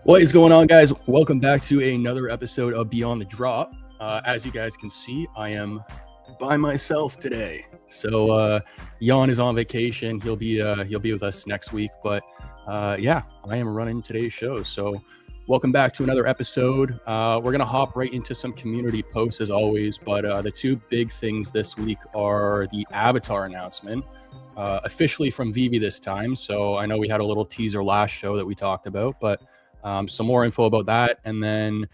What is going on, guys? Welcome back to another episode of Beyond the Drop. As you guys can see, I am by myself today. So Jan is on vacation. He'll be with us next week. But yeah, I am running today's show. So welcome back to another episode. We're gonna hop right into some community posts as always. But the two big things this week are the Avatar announcement, officially from VeVe this time. So I know we had a little teaser last show that we talked about, but some more info about that. And then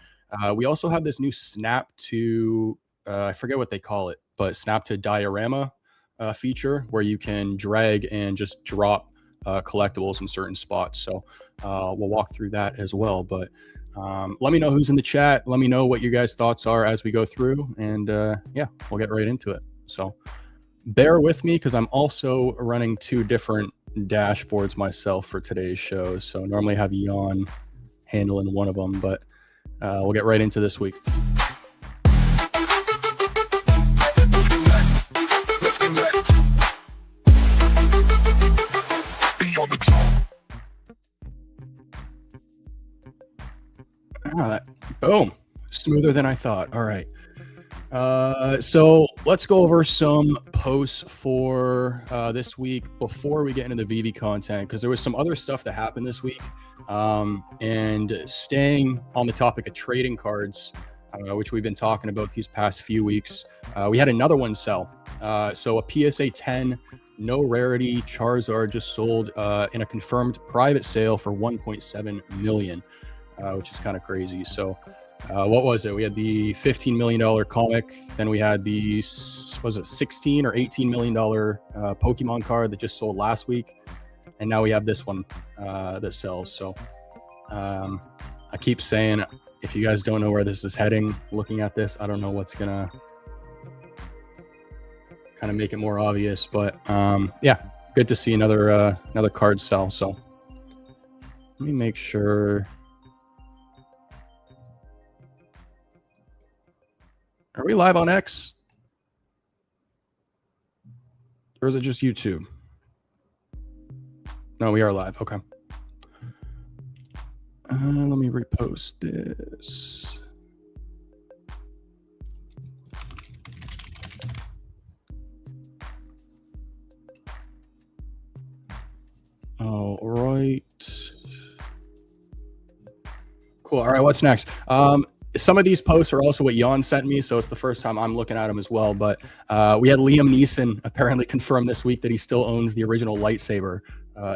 we also have this new snap to, I forget what they call it, but snap to diorama feature where you can drag and just drop collectibles in certain spots. So we'll walk through that as well. But let me know who's in the chat. Let me know what your guys' thoughts are as we go through. And yeah, we'll get right into it. So bear with me because I'm also running two different dashboards myself for today's show. So normally I have Jan handling one of them, but we'll get right into this week. Boom, smoother than I thought. All right. So let's go over some posts for this week before we get into the VeVe content, because there was some other stuff that happened this week. And staying on the topic of trading cards, which we've been talking about these past few weeks, we had another one sell. So a PSA 10, no rarity Charizard just sold in a confirmed private sale for 1.7 million, which is kind of crazy. So what was it? We had the $15 million comic. Then we had the, was it $16 or $18 million Pokemon card that just sold last week. And now we have this one that sells. So I keep saying, if you guys don't know where this is heading, looking at this, I don't know what's going to kind of make it more obvious. But yeah, good to see another card sell. So let me make sure. Are we live on X? Or is it just YouTube? No, we are live. Okay. Let me repost this. All right. Cool. All right. What's next? Some of these posts are also what Jan sent me, so it's the first time I'm looking at them as well. But we had Liam Neeson apparently confirm this week that he still owns the original lightsaber.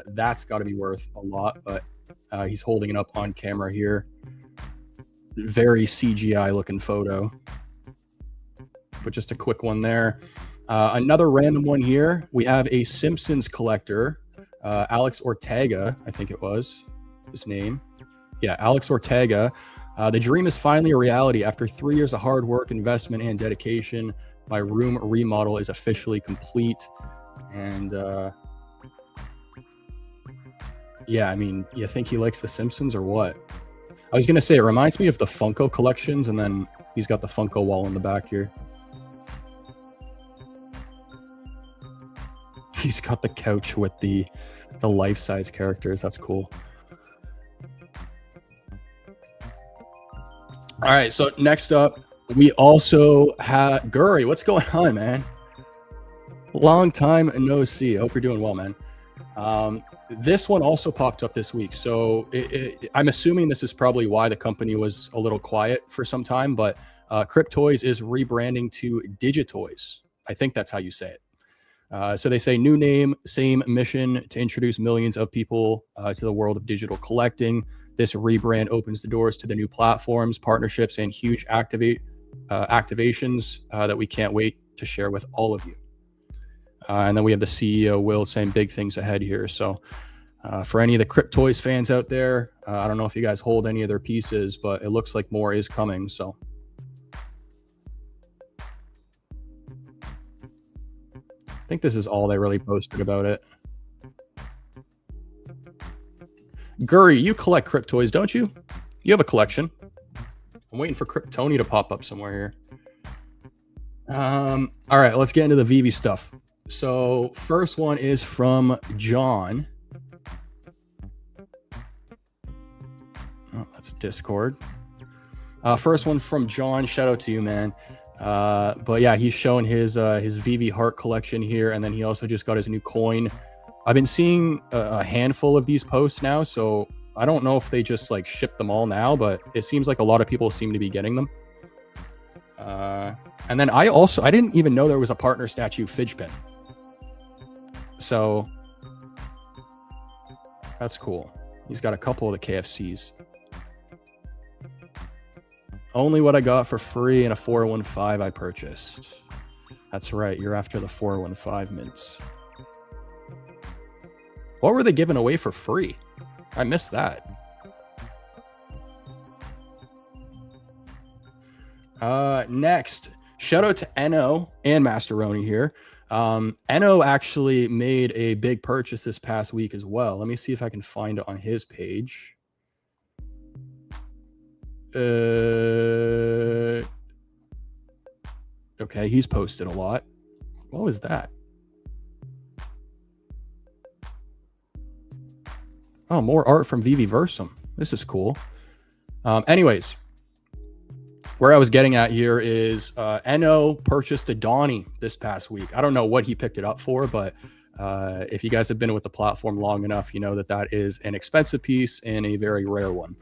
That's got to be worth a lot, but he's holding it up on camera here. Very CGI looking photo, but just a quick one there. Another random one here. We have a Simpsons collector, Alex Ortega, I think it was his name. Yeah, Alex Ortega. The dream is finally a reality. After 3 years of hard work, investment, and dedication, my room remodel is officially complete. And yeah, I mean, you think he likes The Simpsons or what? I was going to say, it reminds me of the Funko collections, and then he's got the Funko wall in the back here. He's got the couch with the life-size characters. That's cool. All right, so next up, we also have Guri. What's going on, man? Long time no see. I hope you're doing well, man. This one also popped up this week. So I'm assuming this is probably why the company was a little quiet for some time, but Cryptoys is rebranding to Digitoys. I think that's how you say it. So they say new name, same mission to introduce millions of people to the world of digital collecting. This rebrand opens the doors to the new platforms, partnerships, and huge activations that we can't wait to share with all of you. And then we have the CEO, Will, saying big things ahead here. So for any of the Cryptoys fans out there, I don't know if you guys hold any of their pieces, but it looks like more is coming. So I think this is all they really posted about it. Guri, you collect Cryptoys, don't you? You have a collection. I'm waiting for Kryptoni to pop up somewhere here. All right, let's get into the VeVe stuff. So first one is from John. Oh, that's Discord. First one from John. Shout out to you, man. But yeah, he's showing his VeVe heart collection here, and then he also just got his new coin. I've been seeing a handful of these posts now, so I don't know if they just like ship them all now, but it seems like a lot of people seem to be getting them. And then I didn't even know there was a partner statue fidge pin. So that's cool. He's got a couple of the KFCs. Only what I got for free in a 415 I purchased. That's right. You're after the 415 mints. What were they giving away for free? I missed that. Next, shout out to Eno and Masteroni here. Eno actually made a big purchase this past week as well. Let me see if I can find it on his page. Okay, he's posted a lot. What was that? Oh, more art from VeVe Versum. This is cool. Anyways, where I was getting at here is Eno purchased a Donnie this past week. I don't know what he picked it up for, but if you guys have been with the platform long enough, you know that that is an expensive piece and a very rare one.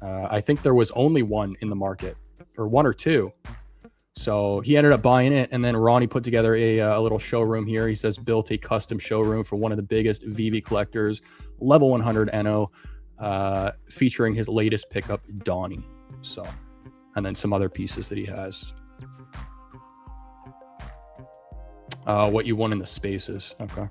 I think there was only one in the market, or one or two. So he ended up buying it, and then Ronnie put together a little showroom here. He says built a custom showroom for one of the biggest VeVe collectors, level 100 Eno, featuring his latest pickup, Donnie. So, and then some other pieces that he has. What you won in the spaces. Okay.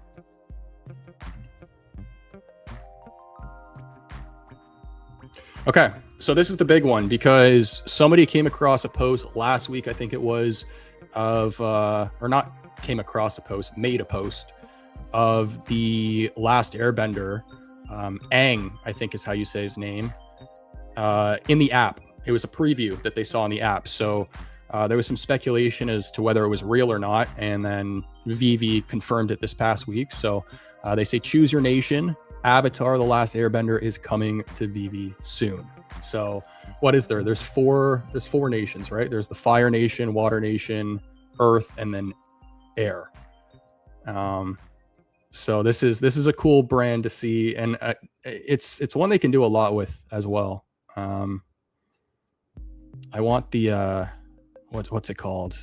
Okay, so this is the big one because somebody came across a post last week, I think it was, of, or not came across a post, made a post of the Last Airbender, Aang, I think is how you say his name, in the app. It was a preview that they saw in the app. So there was some speculation as to whether it was real or not, and then VeVe confirmed it this past week. So they say, choose your nation. Avatar: The Last Airbender is coming to VeVe soon. So what is there? There's four nations, right? There's the Fire Nation, Water Nation, Earth, and then Air. So this is a cool brand to see, and it's one they can do a lot with as well. I want the what's it called?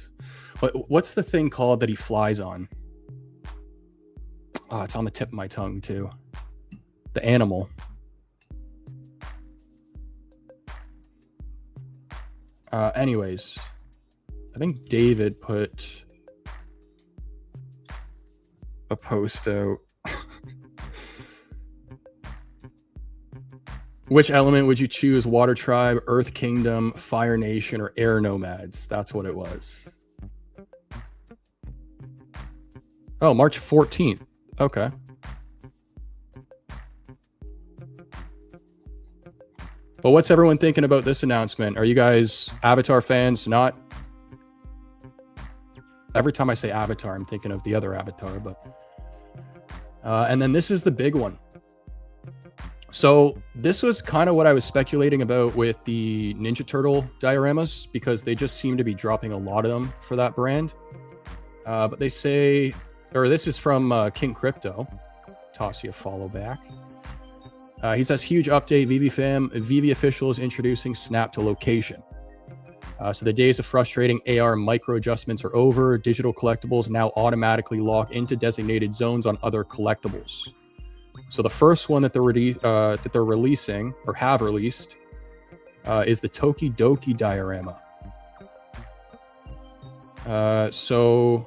What's the thing called that he flies on? Oh, it's on the tip of my tongue too. The animal. Anyways, I think David put a post out. Which element would you choose? Water Tribe, Earth Kingdom, Fire Nation, or Air Nomads? That's what it was. Oh, March 14th. Okay. But what's everyone thinking about this announcement? Are you guys Avatar fans? Not? Every time I say Avatar, I'm thinking of the other Avatar. But and then this is the big one. So this was kind of what I was speculating about with the Ninja Turtle dioramas, because they just seem to be dropping a lot of them for that brand. But they say, or this is from King Crypto. Toss you a follow back. He says, huge update, VeVe fam. VeVe officials introducing snap to location. So the days of frustrating AR micro adjustments are over. Digital collectibles now automatically lock into designated zones on other collectibles. So the first one that they're releasing or have released is the Tokidoki diorama. So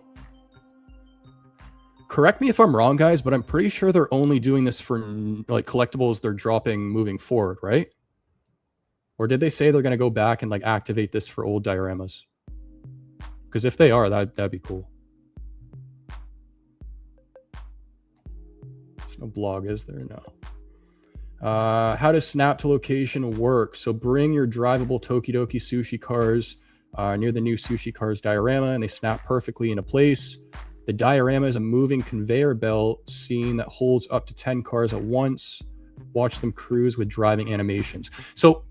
correct me if I'm wrong, guys, but I'm pretty sure they're only doing this for like collectibles they're dropping moving forward, right? Or did they say they're going to go back and like activate this for old dioramas? Because if they are, that'd be cool. There's no blog, is there? No. How does snap to location work? So bring your drivable Tokidoki sushi cars near the new sushi cars diorama, and they snap perfectly into place. The diorama is a moving conveyor belt scene that holds up to 10 cars at once. Watch them cruise with driving animations. So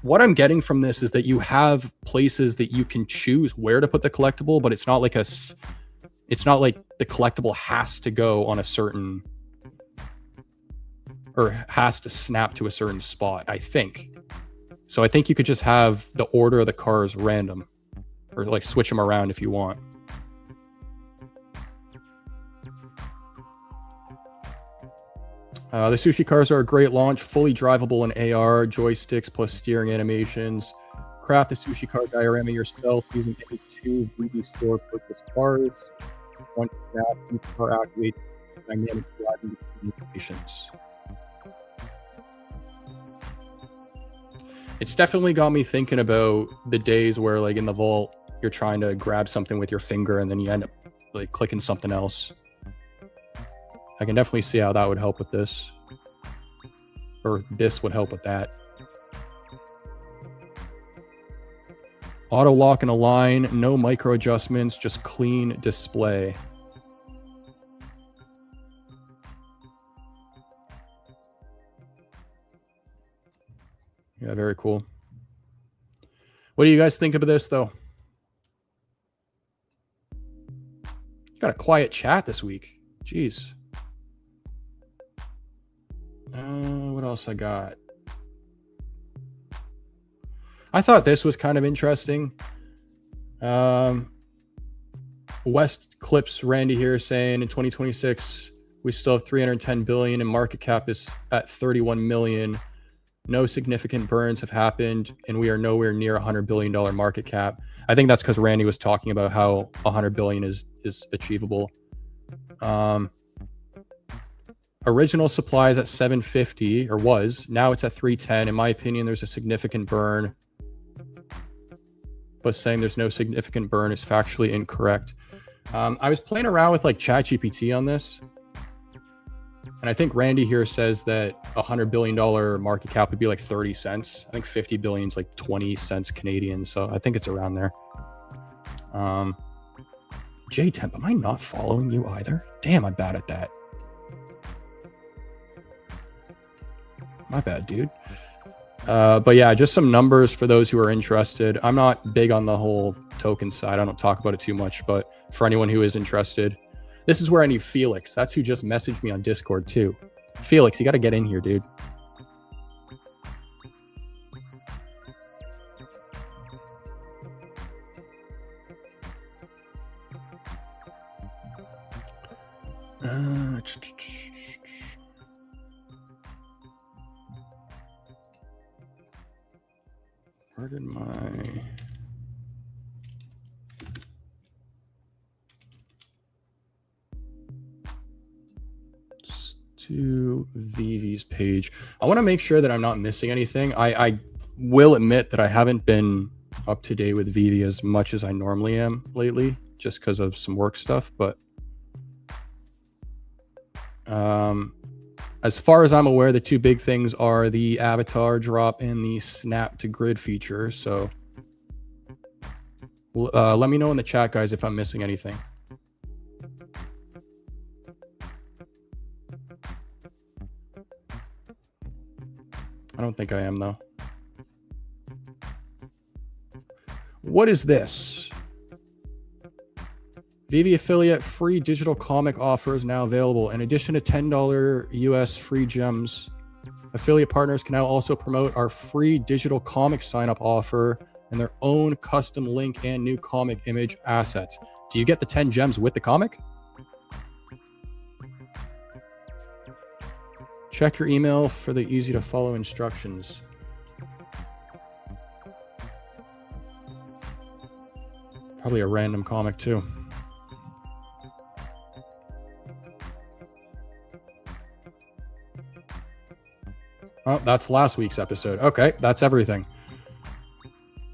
what I'm getting from this is that you have places that you can choose where to put the collectible, but it's not like it's not like the collectible has to go on a certain, or has to snap to a certain spot, I think. So I think you could just have the order of the cars random, or like switch them around if you want. The sushi cars are a great launch, fully drivable in AR, joysticks plus steering animations. Craft the sushi car diorama yourself using any two VeVe store purchase cars. Once that, each car activates dynamic driving animations. It's definitely got me thinking about the days where, like, in the vault, you're trying to grab something with your finger and then you end up like clicking something else. I can definitely see how that would help with this. Or this would help with that. Auto lock and align, no micro adjustments, just clean display. Yeah, very cool. What do you guys think of this, though? Got a quiet chat this week. Jeez. What else I got? I thought this was kind of interesting. West Clips Randy here saying in 2026 we still have 310 billion and market cap is at 31 million. No significant burns have happened and we are nowhere near $100 billion market cap. I think that's because Randy was talking about how 100 billion is achievable. Original supply is at 750, or was. Now it's at 310. In my opinion, there's a significant burn. But saying there's no significant burn is factually incorrect. I was playing around with like ChatGPT on this. And I think Randy here says that $100 billion market cap would be like 30 cents. I think 50 billion is like 20 cents Canadian. So I think it's around there. J-Temp, am I not following you either? Damn, I'm bad at that. My bad, dude. But yeah, just some numbers for those who are interested. I'm not big on the whole token side. I don't talk about it too much, but for anyone who is interested, this is where I need Felix. That's who just messaged me on Discord too. Felix, you got to get in here, dude. Where did my... to VeVe's page. I want to make sure that I'm not missing anything. I will admit that I haven't been up to date with VeVe as much as I normally am lately, just because of some work stuff. But as far as I'm aware, the two big things are the avatar drop and the snap to grid feature. So let me know in the chat, guys, if I'm missing anything. I don't think I am, though. What is this? VeVe affiliate free digital comic offer is now available. In addition to $10 US free gems, affiliate partners can now also promote our free digital comic sign-up offer and their own custom link and new comic image assets. Do you get the 10 gems with the comic? Check your email for the easy to follow instructions. Probably a random comic too. Oh, that's last week's episode. Okay, that's everything.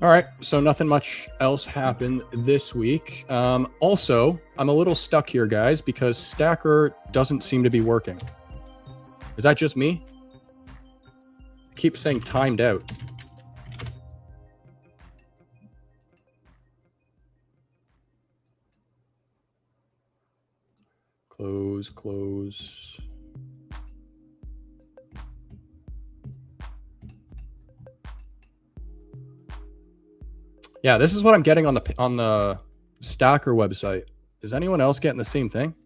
All right, so nothing much else happened this week. Also, I'm a little stuck here, guys, because Stacker doesn't seem to be working. Is that just me? I keep saying timed out. Close, close. Yeah, this is what I'm getting on the Stacker website. Is anyone else getting the same thing?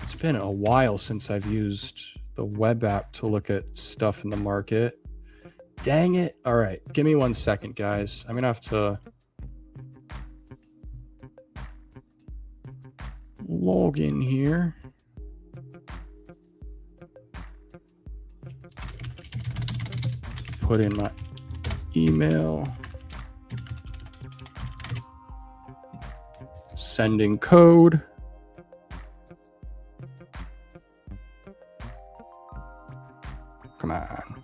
It's been a while since I've used the web app to look at stuff in the market. Dang it. All right, give me 1 second, guys. I'm gonna have to log in here. Put in my email. Sending code. Come on.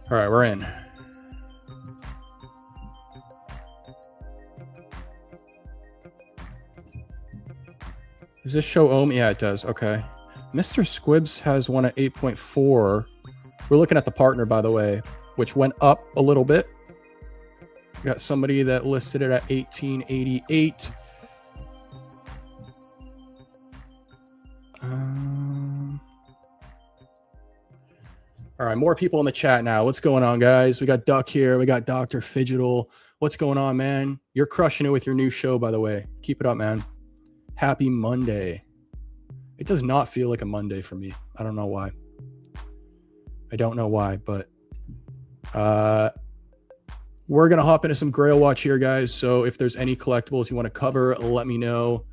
All right, we're in. Does this show ohm? Yeah, it does. Okay. Mr. Squibs has one at 8.4. We're looking at the partner, by the way, which went up a little bit. We got somebody that listed it at 1888. All right, more people in the chat now. What's going on, guys? We got Duck here. We got Dr. Fidgetal. What's going on, man? You're crushing it with your new show, by the way. Keep it up, man. Happy Monday. It does not feel like a Monday for me. I don't know why. But we're going to hop into some Grail Watch here, guys. So if there's any collectibles you want to cover, let me know.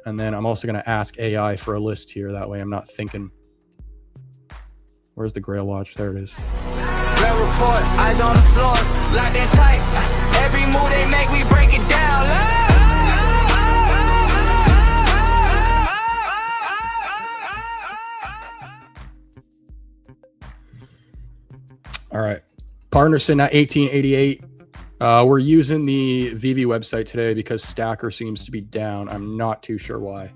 And then I'm also going to ask AI for a list here. That way I'm not thinking. Where's the Grail Watch? There it is. Red report, eyes on the floors, locked in tight. Every move they make, we break it down. All right. Partner sitting at 1888. We're using the VeVe website today because Stacker seems to be down. I'm not too sure why.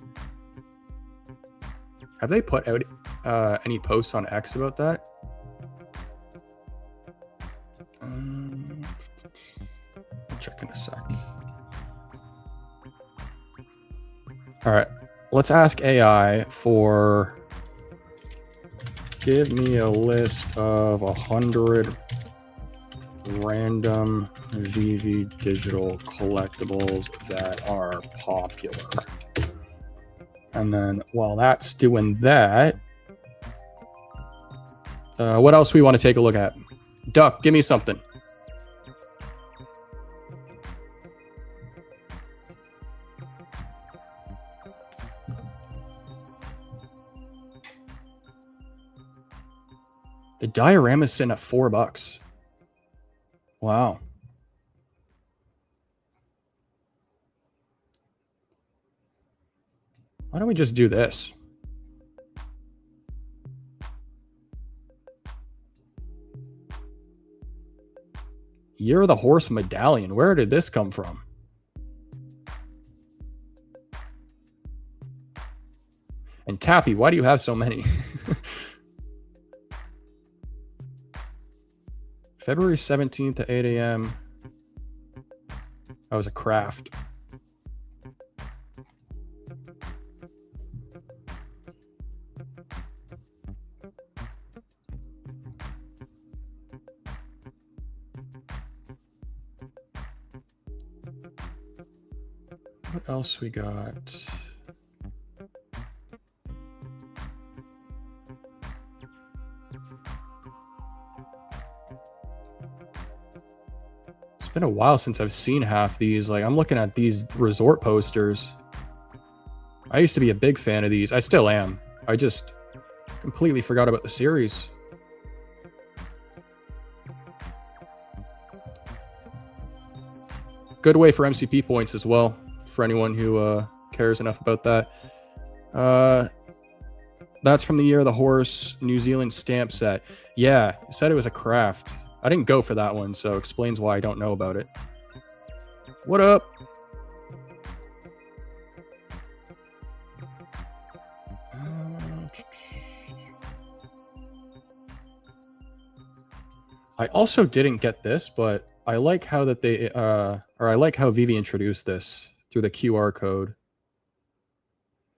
Have they put out any posts on X about that? I'll check in a sec. All right. Let's ask AI for... Give me a list of 100 random VeVe digital collectibles that are popular. And then while that's doing that, what else we want to take a look at? Duck, give me something. The diorama's sitting at $4. Wow. Why don't we just do this? Year of the Horse medallion. Where did this come from? And Tappy, why do you have so many? February 17th at 8 a.m. That was a craft. What else we got? It's been a while since I've seen half these. Like, I'm looking at these resort posters. I used to be a big fan of these. I still am. I just completely forgot about the series. Good way for MCP points as well, for anyone who cares enough about that. That's from the Year of the Horse New Zealand stamp set. Yeah, it said it was a craft. I didn't go for that one, so explains why I don't know about it. What up? I also didn't get this, but I like how that they or I like how VeVe introduced this through the QR code.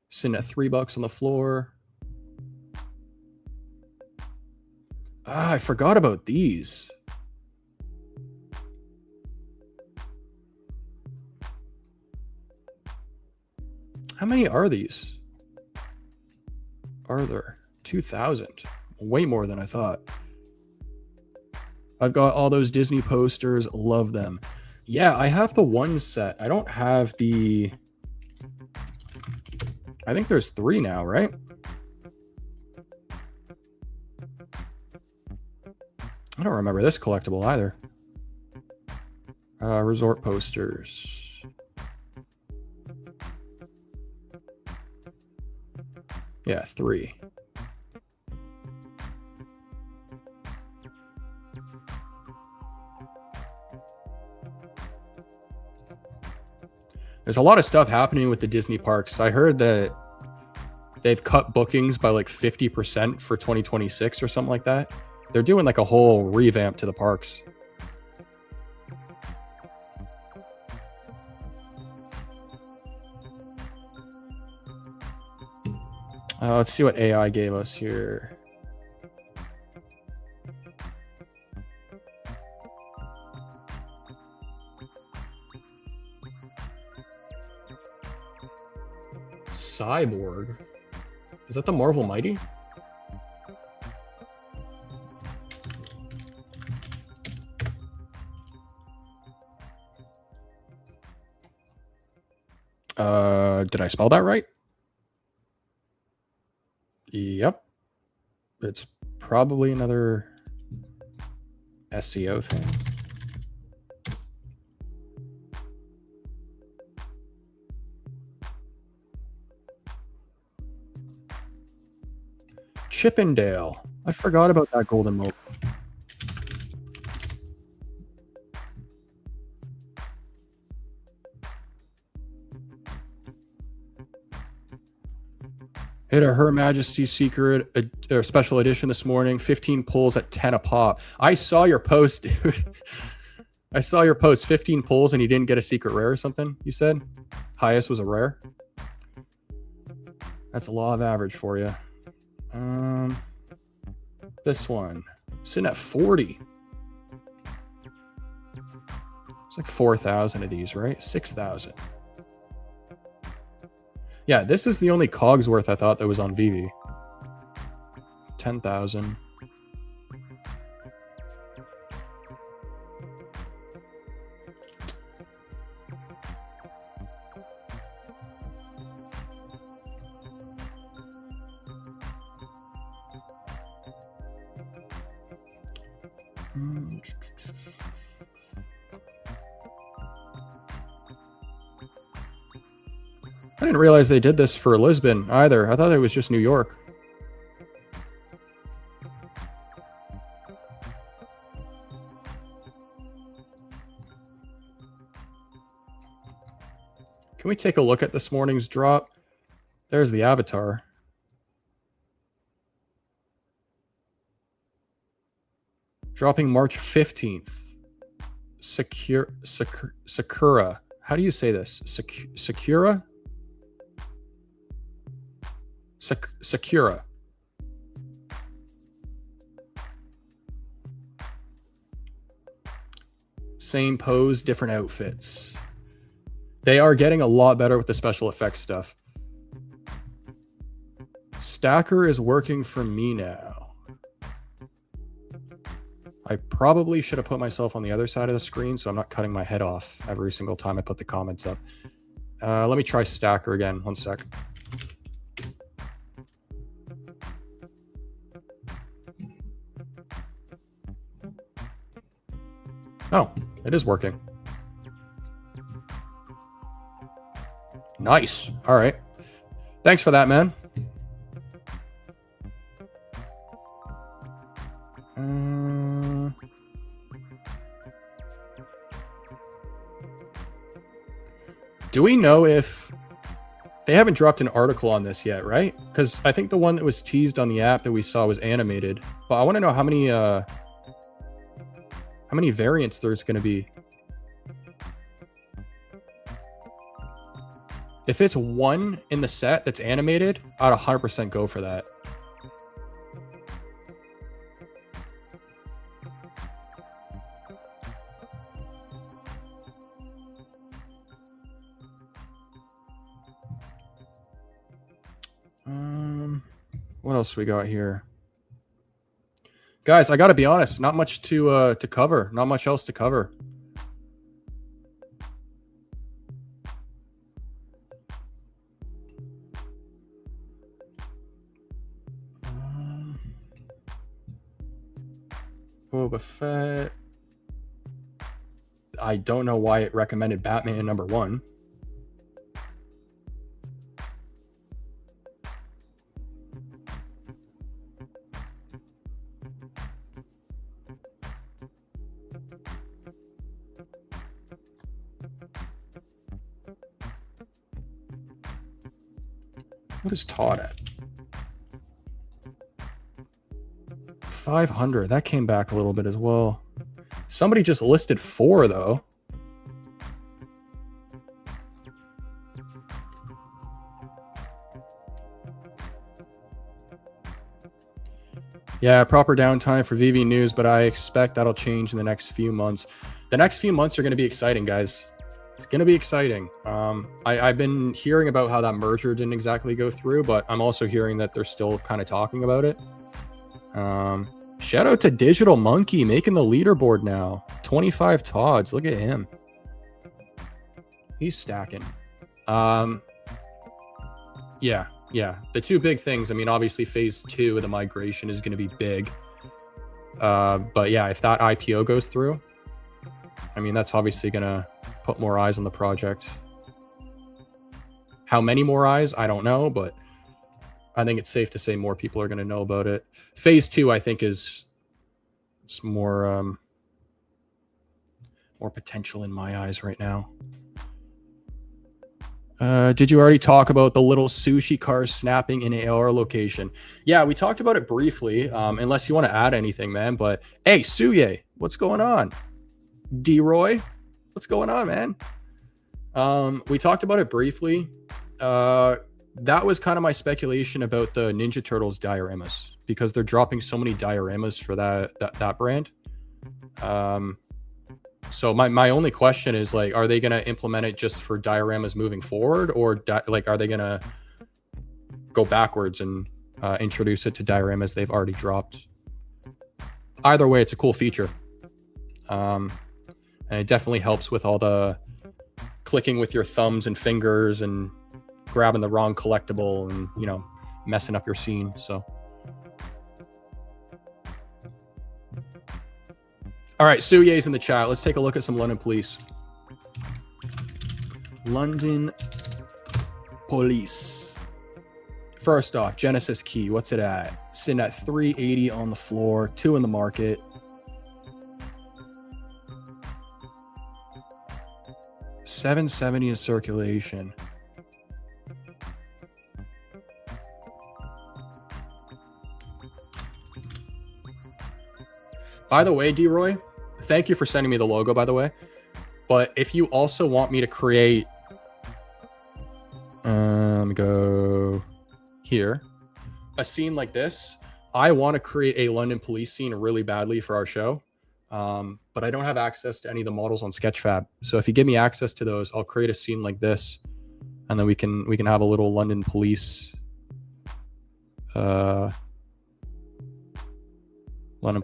Sitting at $3 on the floor. Ah, I forgot about these. How many are these? Are there 2,000? Way more than I thought. I've got all those Disney posters. Love them. Yeah, I have the one set. I don't have the... I think there's 3 now, right? I don't remember this collectible either. Resort posters. Yeah, 3. There's a lot of stuff happening with the Disney parks. I heard that they've cut bookings by like 50% for 2026 or something like that. They're doing like a whole revamp to the parks. Let's see what AI gave us here. Cyborg. Is that the Marvel Mighty? Did I spell that right? Yep. It's probably another SEO thing. Chippendale. I forgot about that golden mold. Hit a Her Majesty's Secret or special edition this morning. 15 pulls at 10 a pop. I saw your post, dude. I saw your post. 15 pulls and you didn't get a secret rare or something, you said? Highest was a rare? That's a law of average for you. This one. Sitting at 40. It's like 4,000 of these, right? 6,000. Yeah, this is the only Cogsworth I thought that was on VeVe. 10,000. I didn't realize they did this for Lisbon either. I thought it was just New York. Can we take a look at this morning's drop? There's the avatar. Dropping March 15th. Sakura. How do you say this? Sakura? Sakura. Same pose, different outfits. They are getting a lot better with the special effects stuff. Stacker is working for me now. I probably should have put myself on the other side of the screen so I'm not cutting my head off every single time I put the comments up. Let me try Stacker again. One sec. Oh, it is working. Nice. All right. Thanks for that, man. Do we know if they haven't dropped an article on this yet, right? Because I think the one that was teased on the app that we saw was animated. But I want to know how many how many variants there's going to be. If it's one in the set that's animated, I'd 100% go for that. What else we got here? Guys, I got to be honest, not much to cover. Not much else to cover. Boba Fett. I don't know why it recommended Batman #1. What is Todd at? 500. That came back a little bit as well. Somebody just listed 4 though. Yeah, proper downtime for VeVe news, but I expect that'll change in the next few months. The next few months are going to be exciting, guys. It's going to be exciting. I've been hearing about how that merger didn't exactly go through, but I'm also hearing that they're still kind of talking about it. Shout out to Digital Monkey making the leaderboard now. 25 Todds. Look at him. He's stacking. Yeah. The two big things. I mean, obviously phase 2 of the migration is going to be big. But yeah, if that IPO goes through, I mean, that's obviously going to put more eyes on the project. How many more eyes? I don't know, but I think it's safe to say more people are going to know about it. Phase 2, I think, is more potential in my eyes right now. Did you already talk about the little sushi cars snapping in AR location? Yeah, we talked about it briefly, unless you want to add anything, man. But hey, Suye, what's going on? D-Roy, what's going on, man? We talked about it briefly. That was kind of my speculation about the Ninja Turtles dioramas, because they're dropping so many dioramas for that brand. So my only question is, like, are they going to implement it just for dioramas moving forward, or like, are they going to go backwards and introduce it to dioramas they've already dropped? Either way, it's a cool feature. And it definitely helps with all the clicking with your thumbs and fingers and grabbing the wrong collectible and, you know, messing up your scene. So all right, Suye's in the chat. Let's take a look at some London police. London police. First off, Genesis key. What's it at? Sitting at 380 on the floor, 2 in the market. $770 in circulation. By the way, D-Roy, thank you for sending me the logo, by the way. But if you also want me to create, go here, a scene like this, I want to create a London police scene really badly for our show. But I don't have access to any of the models on Sketchfab. So if you give me access to those, I'll create a scene like this, and then we can have a little London police, London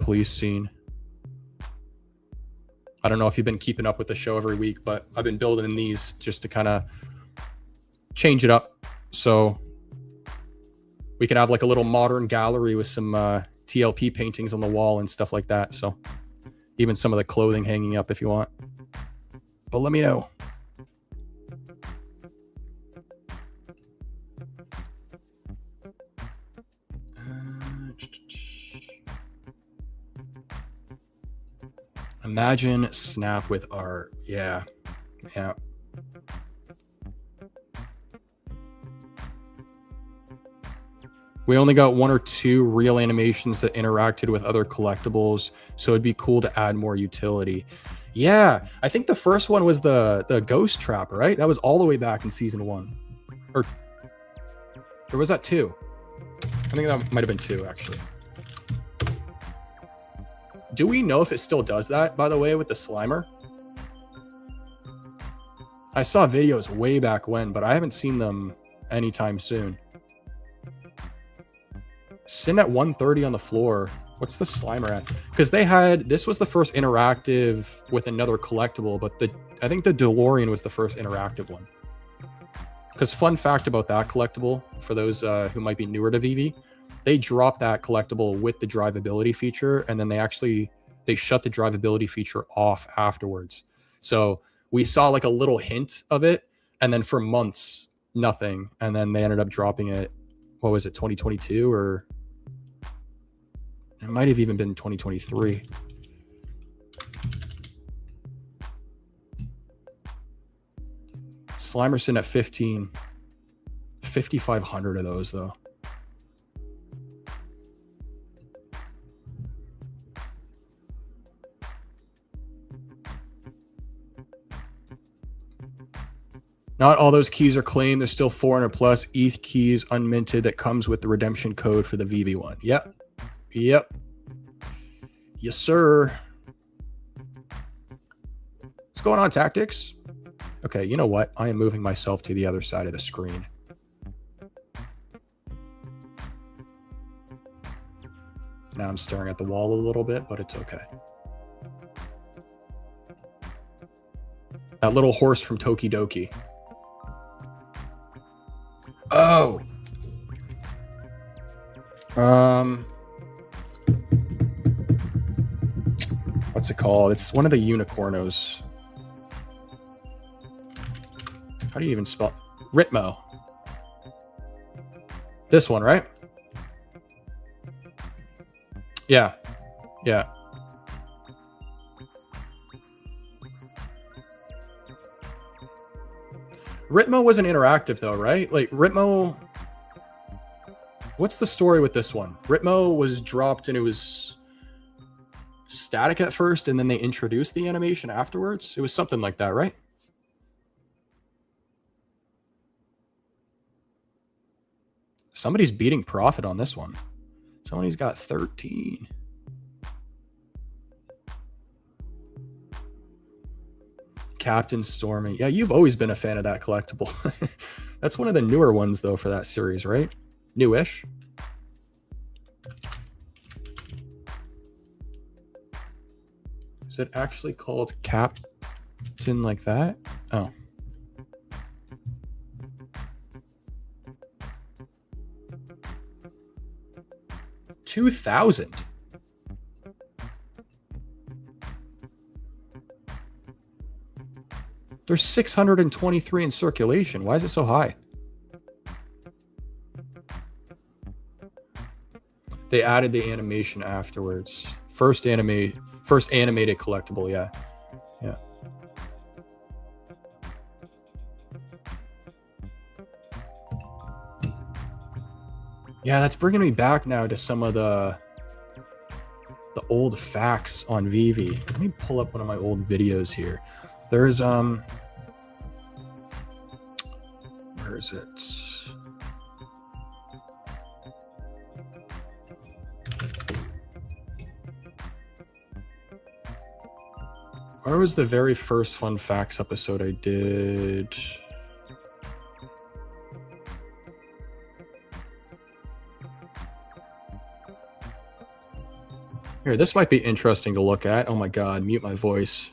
police scene. I don't know if you've been keeping up with the show every week, but I've been building these just to kind of change it up. So we can have like a little modern gallery with some TLP paintings on the wall and stuff like that. So even some of the clothing hanging up if you want. But let me know. Imagine Snap with art. Yeah. We only got 1 or 2 real animations that interacted with other collectibles, so it'd be cool to add more utility. Yeah, I think the first one was the ghost trap, right? That was all the way back in season 1. Or was that 2? I think that might have been 2, actually. Do we know if it still does that, by the way, with the Slimer? I saw videos way back when, but I haven't seen them anytime soon. Sitting at 130 on the floor. What's the Slimer at? Because this was the first interactive with another collectible, but I think the DeLorean was the first interactive one. Because fun fact about that collectible, for those who might be newer to VeVe, they dropped that collectible with the drivability feature, and then they shut the drivability feature off afterwards. So we saw like a little hint of it, and then for months, nothing. And then they ended up dropping it, what was it, 2022? Or it might have even been 2023. Slimerson at 15. 5,500 of those, though. Not all those keys are claimed. There's still 400 plus ETH keys unminted that comes with the redemption code for the VeVe one. Yep. Yep. Yes, sir. What's going on, Tactics? Okay, you know what? I am moving myself to the other side of the screen. Now I'm staring at the wall a little bit, but it's okay. That little horse from Tokidoki. Oh. What's it called? It's one of the unicornos. How do you even spell Ritmo? This one, right? Yeah. Yeah. Ritmo wasn't interactive though, right? Like Ritmo, what's the story with this one? Ritmo was dropped and it was static at first, and then they introduced the animation afterwards. It was something like that, right? Somebody's beating profit on this one. Somebody's got 13. Captain Stormy. Yeah, you've always been a fan of that collectible. That's one of the newer ones, though, for that series, right? Newish. Is it actually called Captain like that? Oh. $2,000. There's 623 in circulation. Why is it so high? They added the animation afterwards. First animated collectible, yeah. Yeah. Yeah, that's bringing me back now to some of the old facts on VeVe. Let me pull up one of my old videos here. There's where is it? Where was the very first Fun Facts episode I did? Here, this might be interesting to look at. Oh my God, mute my voice.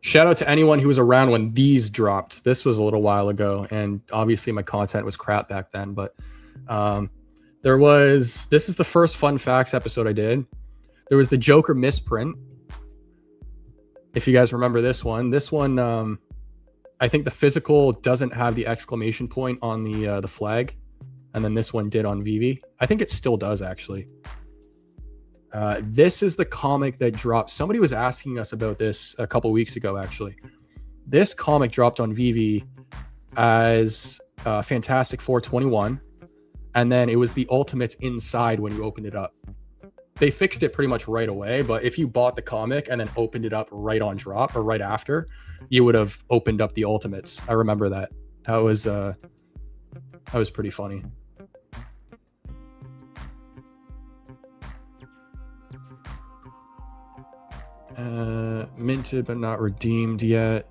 Shout out to anyone who was around when these dropped. This was a little while ago, and obviously my content was crap back then, but this is the first Fun Facts episode I did. There was the Joker misprint. If you guys remember this one. This one, I think the physical doesn't have the exclamation point on the flag. And then this one did on VeVe. I think it still does, actually. This is the comic that dropped. Somebody was asking us about this a couple weeks ago, actually. This comic dropped on VeVe as Fantastic Four 21, and then it was the Ultimates inside when you opened it up. They fixed it pretty much right away, but if you bought the comic and then opened it up right on drop or right after, you would have opened up the Ultimates. I remember that. That was pretty funny. Minted but not redeemed yet.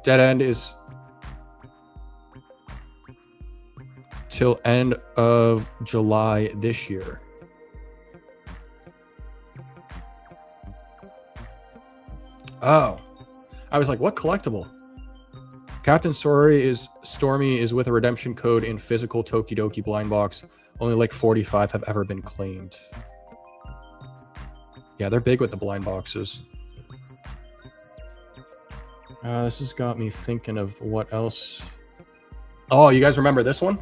Dead End is till end of July this year. Oh, I was like, what collectible? Captain Stormy is with a redemption code in physical Tokidoki blind box. Only like 45 have ever been claimed. Yeah, they're big with the blind boxes. This has got me thinking of what else. Oh, you guys remember this one?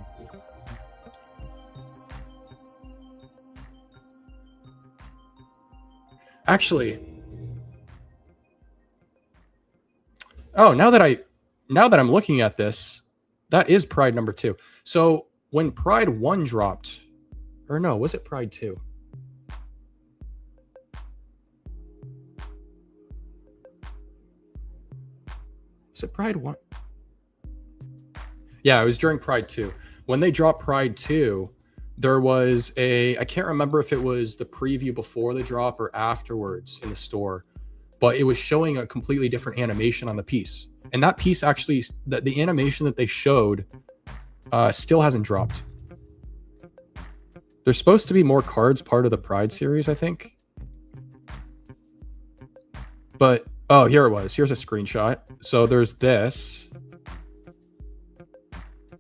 Actually, oh, now that I'm looking at this, that is Pride number 2. So when Pride 1 dropped, or no, was it Pride 2? Was it Pride 1? Yeah, it was during Pride 2. When they dropped Pride 2, there was I can't remember if it was the preview before the drop or afterwards in the store, but it was showing a completely different animation on the piece. And that piece actually, the animation that they showed still hasn't dropped. There's supposed to be more cards part of the Pride series, I think. But, oh, here it was. Here's a screenshot. So there's this.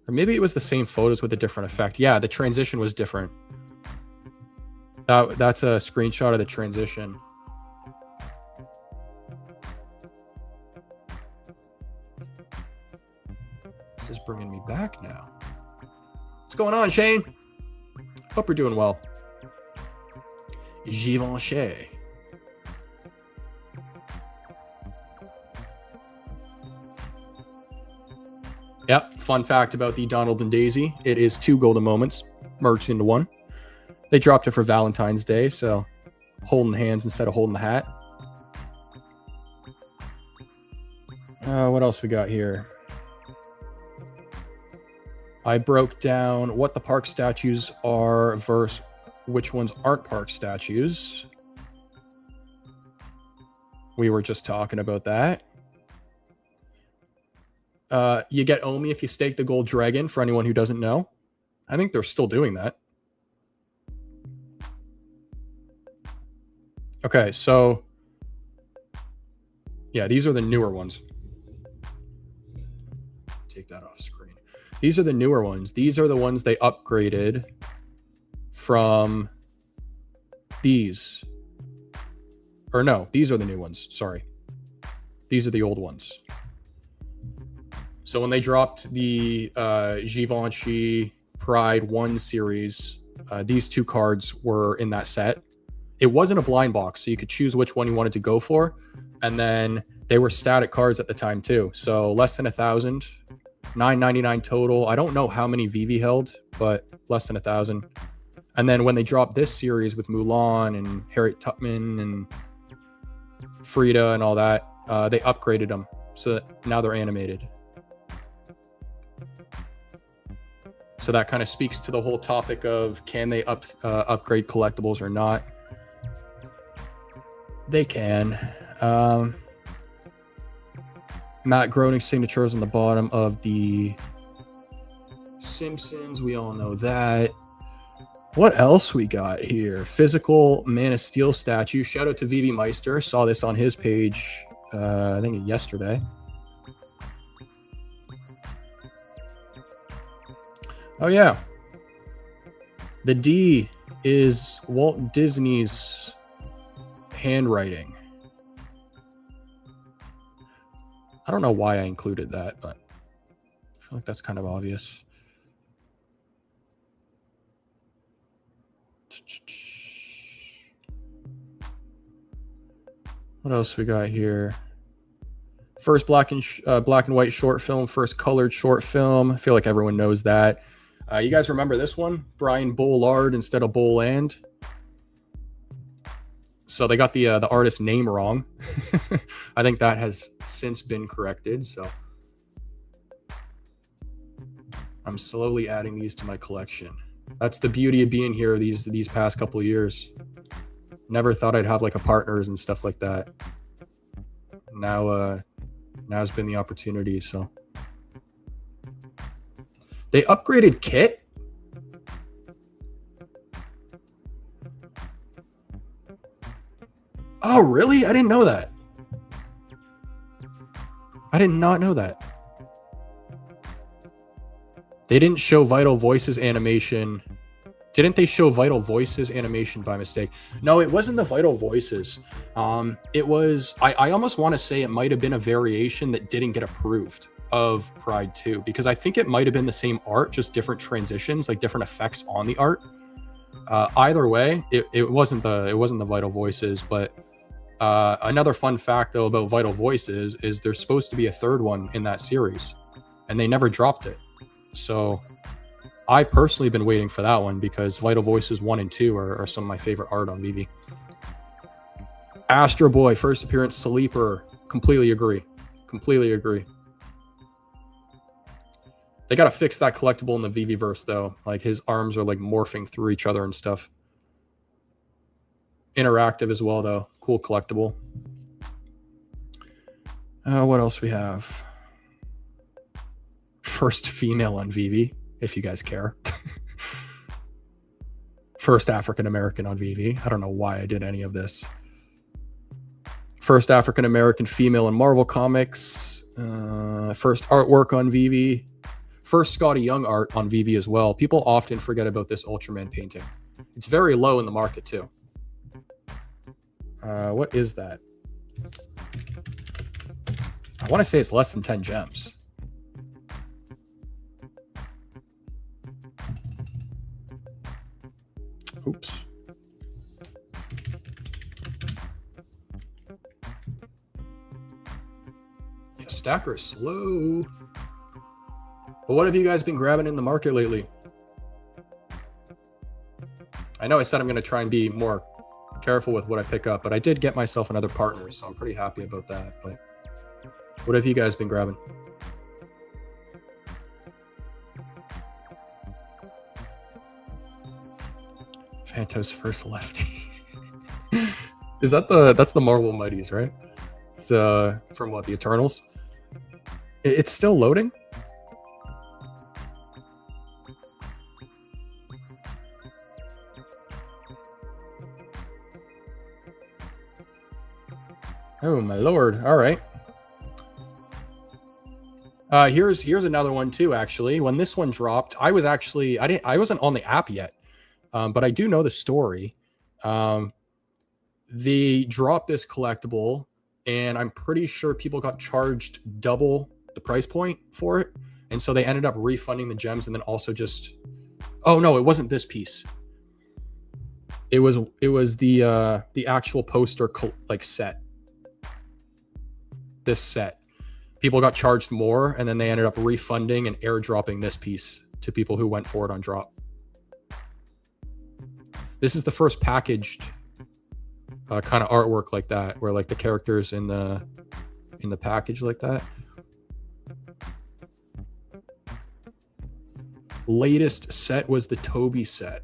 Or maybe it was the same photos with a different effect. Yeah, the transition was different. That's a screenshot of the transition. This is bringing me back now. What's going on, Shane? Hope you're doing well. Givenchy. Yep, fun fact about the Donald and Daisy. It is 2 golden moments merged into one. They dropped it for Valentine's Day, so holding hands instead of holding the hat. What else we got here? I broke down what the park statues are versus which ones aren't park statues. We were just talking about that. You get Omi if you stake the gold dragon, for anyone who doesn't know. I think they're still doing that. Okay, so yeah, these are the newer ones. Take that off screen. These are the newer ones. These are the ones they upgraded from these. Or no, these are the new ones. Sorry. These are the old ones. So when they dropped the Givenchy Pride 1 series, these 2 cards were in that set. It wasn't a blind box, so you could choose which one you wanted to go for. And then they were static cards at the time too. So less than 1,000, $9.99 total. I don't know how many VeVe held, but less than 1,000. And then when they dropped this series with Mulan and Harriet Tubman and Frida and all that, they upgraded them. So now they're animated. So that kind of speaks to the whole topic of can they upgrade collectibles or not? They can. Matt Groening signatures on the bottom of the Simpsons. We all know that. What else we got here? Physical Man of Steel statue. Shout out to VeVe Meister. Saw this on his page, I think yesterday. Oh, yeah. The D is Walt Disney's handwriting. I don't know why I included that, but I feel like that's kind of obvious. What else we got here? First black and white short film, first colored short film. I feel like everyone knows that. You guys remember this one? Brian Bollard instead of Boland. So they got the artist name wrong. I think that has since been corrected. So I'm slowly adding these to my collection. That's the beauty of being here these past couple of years. Never thought I'd have like a partners and stuff like that. Now's been the opportunity. So they upgraded Kit. Oh, really? I didn't know that. I did not know that. They didn't show Vital Voices animation. Didn't they show Vital Voices animation by mistake? No, it wasn't the Vital Voices. It was, I almost want to say it might have been a variation that didn't get approved of Pride 2, because I think it might have been the same art, just different transitions, like different effects on the art. Either way, it wasn't the Vital Voices. But another fun fact though about Vital Voices is there's supposed to be a third one in that series, and they never dropped it. So I personally been waiting for that one, because Vital Voices 1 and 2 are some of my favorite art on VeVe. Astro Boy, first appearance, Sleeper. Completely agree. Completely agree. They got to fix that collectible in the VeVe verse, though. Like, his arms are, like, morphing through each other and stuff. Interactive as well, though. Cool collectible. What else we have? First female on VeVe, if you guys care. First African-American on VeVe. I don't know why I did any of this. First African-American female in Marvel Comics. First artwork on VeVe. First Scotty Young art on VeVe as well. People often forget about this Ultraman painting. It's very low in the market too. What is that? I want to say it's less than 10 gems. Oops. Yeah, Stacker is slow. But what have you guys been grabbing in the market lately? I know I said I'm going to try and be more careful with what I pick up, but I did get myself another partner, so I'm pretty happy about that. But what have you guys been grabbing? Phantos first lefty. Is that that's the Marvel Mighties, right? It's the from what, the Eternals? It's still loading? Oh my lord. All right. Here's another one too, actually. When this one dropped, I wasn't on the app yet. But I do know the story. They dropped this collectible, and I'm pretty sure people got charged double the price point for it. And so they ended up refunding the gems, and then also just... Oh, no, it wasn't this piece. It was the actual poster like set. This set. People got charged more, and then they ended up refunding and airdropping this piece to people who went for it on drop. This is the first packaged kind of artwork like that, where like the characters in the package like that. Latest set was the Toby set.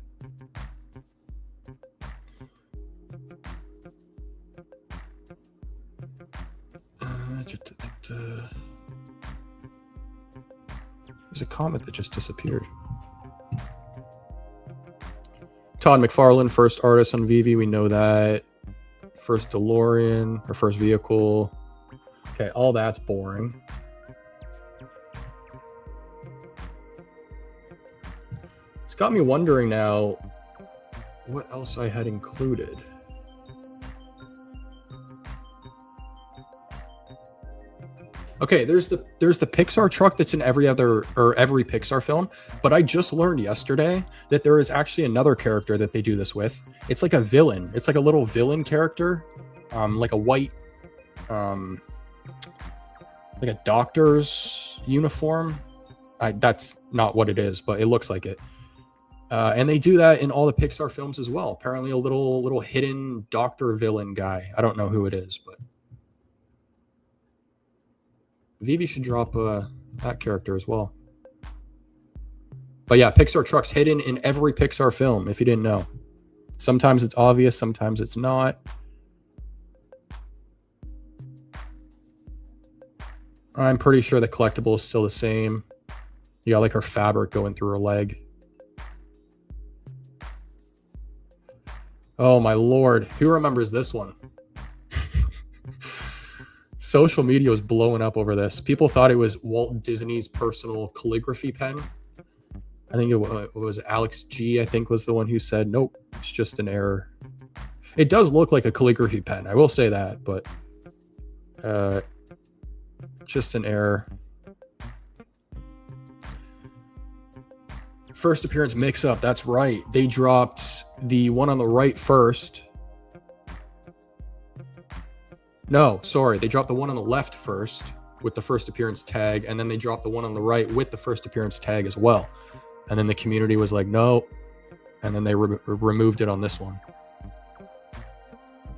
There's a comment that just disappeared. Todd McFarlane, first artist on VeVe, we know that. First DeLorean, or first vehicle. Okay, all that's boring. It's got me wondering now what else I had included. Okay, there's the Pixar truck that's in every Pixar film, but I just learned yesterday that there is actually another character that they do this with. It's like a villain. It's like a little villain character, like a white. like a doctor's uniform. That's not what it is, but it looks like it. And they do that in all the Pixar films as well. Apparently a little hidden doctor villain guy. I don't know who it is, but VeVe should drop that character as well. But yeah, Pixar trucks hidden in every Pixar film, if you didn't know. Sometimes it's obvious, sometimes it's not. I'm pretty sure the collectible is still the same. You got like her fabric going through her leg. Oh my lord, who remembers this one? Social media was blowing up over this. People thought it was Walt Disney's personal calligraphy pen. I think it was Alex G, I think, was the one who said, nope, it's just an error. It does look like a calligraphy pen, I will say that, but just an error. First appearance mix-up, that's right. They dropped the one on the right first. No, sorry. They dropped the one on the left first with the first appearance tag, and then they dropped the one on the right with the first appearance tag as well. And then the community was like, no. And then they removed it on this one.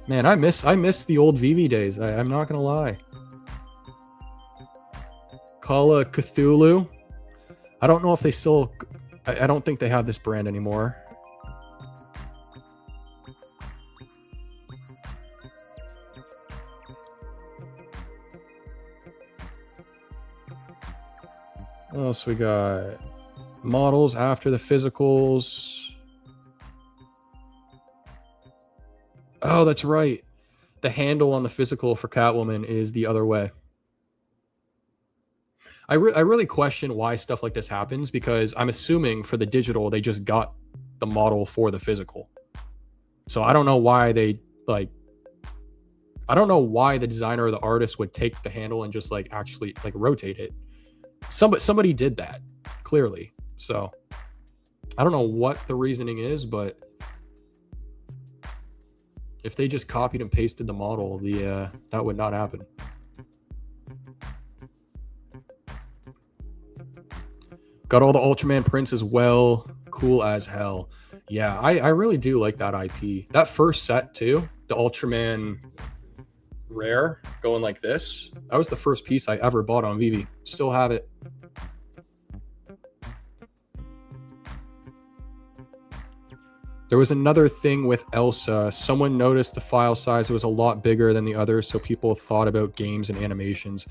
Man, I miss the old VeVe days. I'm not going to lie. Call of Cthulhu. I don't know if they still... I don't think they have this brand anymore. What else we got? Models after the physicals. Oh, that's right. The handle on the physical for Catwoman is the other way. I really question why stuff like this happens, because I'm assuming for the digital, they just got the model for the physical. So I don't know why they I don't know why the designer or the artist would take the handle and just like actually like rotate it. Somebody did that, clearly. So I don't know what the reasoning is, but if they just copied and pasted the model, that would not happen. Got all the Ultraman prints as well. Cool as hell. Yeah, I really do like that IP. That first set too, the Ultraman rare going like this. That was the first piece I ever bought on VeVe. Still have it. There was another thing with Elsa. Someone noticed the file size was a lot bigger than the others, so people thought about games and animations.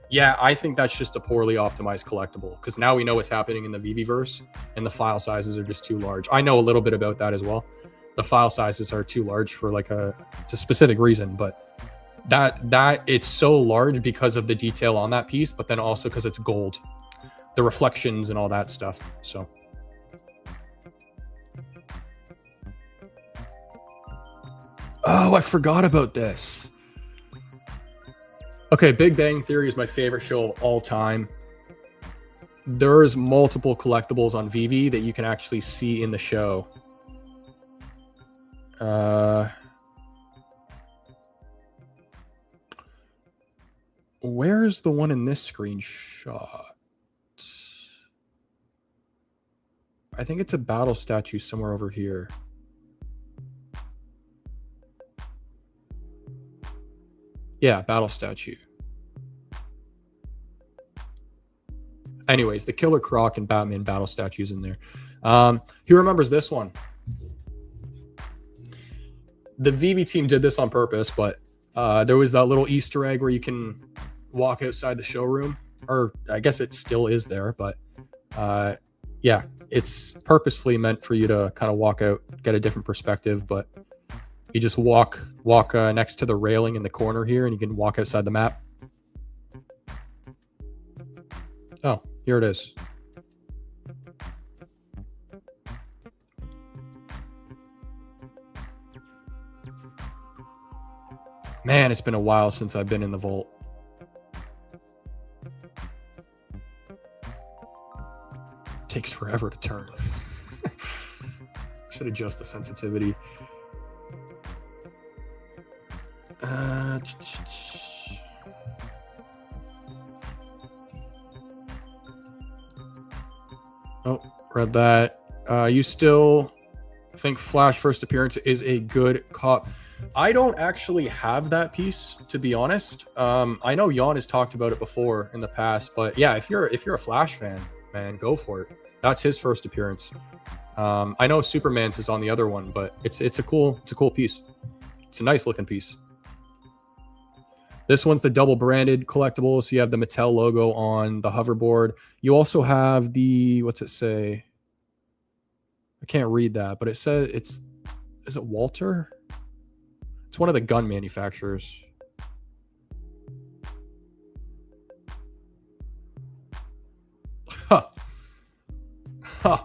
Yeah, I think that's just a poorly optimized collectible, because now we know what's happening in the VeVe-verse, and the file sizes are just too large. I know a little bit about that as well. The file sizes are too large for like it's a specific reason, but that it's so large because of the detail on that piece, but then also because it's gold, the reflections and all that stuff. So oh, I forgot about this. Okay, Big Bang Theory is my favorite show of all time. There's multiple collectibles on VeVe that you can actually see in the show. Where's the one in this screenshot? I think it's a battle statue somewhere over here. Yeah, battle statue. Anyways, the Killer Croc and Batman battle statues in there. Who remembers this one? The VeVe team did this on purpose, but there was that little Easter egg where you can walk outside the showroom, or I guess it still is there, but yeah, it's purposely meant for you to kind of walk out, get a different perspective, but you just walk next to the railing in the corner here, and you can walk outside the map. Oh, here it is. Man, it's been a while since I've been in the vault. Takes forever to turn. Should adjust the sensitivity. Oh, read that. You still think Flash first appearance is a good cop? I don't actually have that piece, to be honest. I know Jan has talked about it before in the past, but yeah, if you're a Flash fan, man, go for it. That's his first appearance. I know Superman's is on the other one, but it's a cool piece. It's a nice looking piece. This one's the double branded collectible, so you have the Mattel logo on the hoverboard. You also have the, what's it say? I can't read that, but it says is it Walter? It's one of the gun manufacturers. Huh. Huh.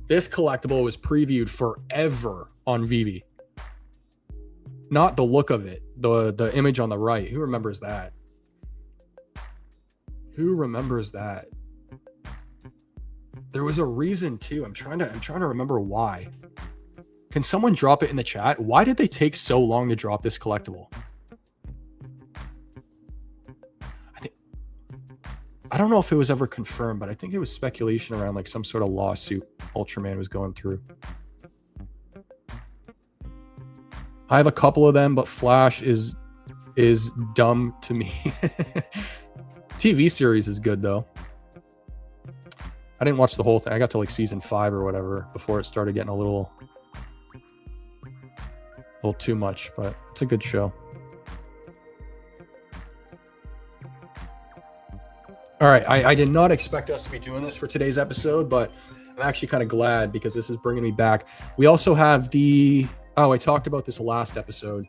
This collectible was previewed forever on VeVe. Not the look of it, the image on the right. Who remembers that? Who remembers that? There was a reason too. I'm trying to remember why. Can someone drop it in the chat? Why did they take so long to drop this collectible? I don't know if it was ever confirmed, but I think it was speculation around like some sort of lawsuit Ultraman was going through. I have a couple of them, but Flash is dumb to me. TV series is good though. I didn't watch the whole thing. I got to like season 5 or whatever before it started getting a little too much, but it's a good show. All right, I did not expect us to be doing this for today's episode, but I'm actually kind of glad because this is bringing me back. We also have I talked about this last episode.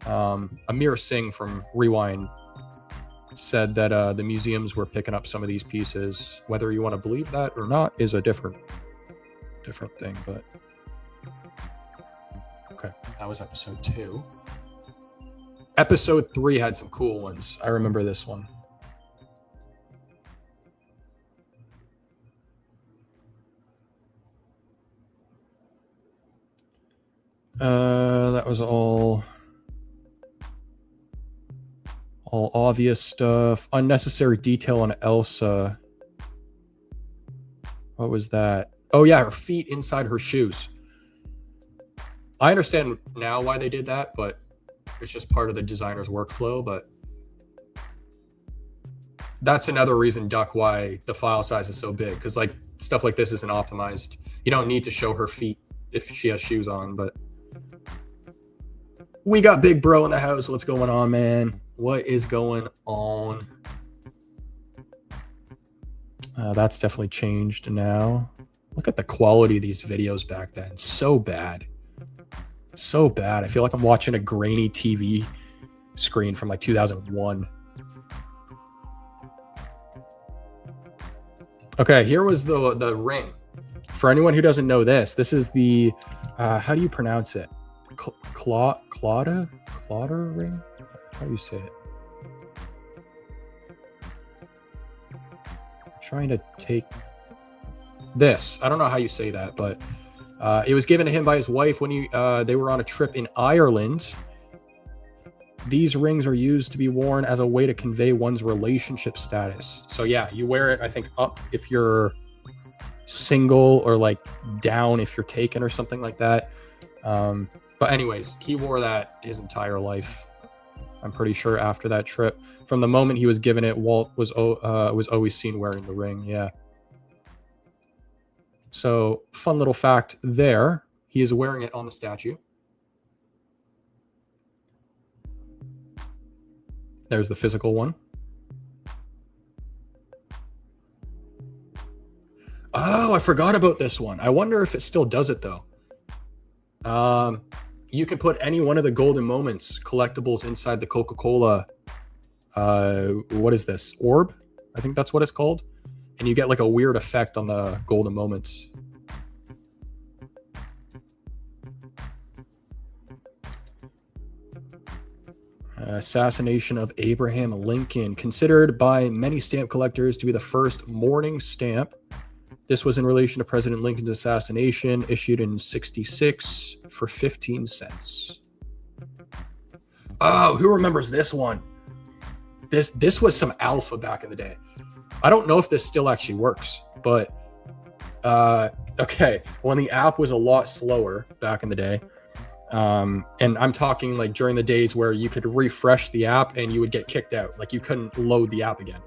Amir Singh from Rewind said that the museums were picking up some of these pieces. Whether you want to believe that or not is a different thing, but okay, that was episode 2. Episode 3 had some cool ones. I remember this one. That was all obvious stuff. Unnecessary detail on Elsa. What was that? Oh yeah, her feet inside her shoes. I understand now why they did that, but it's just part of the designer's workflow. But that's another reason, Duck, why the file size is so big, because like stuff like this isn't optimized. You don't need to show her feet if she has shoes on, but we got Big Bro in the house. What's going on, man? What is going on? That's definitely changed now. Look at the quality of these videos back then. So bad. So bad. I feel like I'm watching a grainy TV screen from like 2001. Okay, here was the ring. For anyone who doesn't know this is the, how do you pronounce it? Clauda ring? How do you say it? I'm trying to take this. I don't know how you say that, but it was given to him by his wife when they were on a trip in Ireland. These rings are used to be worn as a way to convey one's relationship status. So yeah, you wear it, I think, up if you're single or like down if you're taken or something like that. But anyways, he wore that his entire life. I'm pretty sure after that trip. From the moment he was given it, Walt was always seen wearing the ring. Yeah. So fun little fact there. He is wearing it on the statue. There's the physical one. Oh, I forgot about this one. I wonder if it still does it though. You can put any one of the golden moments collectibles inside the Coca-Cola. What is this? Orb? I think that's what it's called. And you get like a weird effect on the golden moments. Assassination of Abraham Lincoln, considered by many stamp collectors to be the first mourning stamp. This was in relation to President Lincoln's assassination, issued in '66 for 15 cents. Oh, who remembers this one? This was some alpha back in the day. I don't know if this still actually works, but Okay, when the app was a lot slower back in the day, and I'm talking like during the days where you could refresh the app and you would get kicked out, like you couldn't load the app again.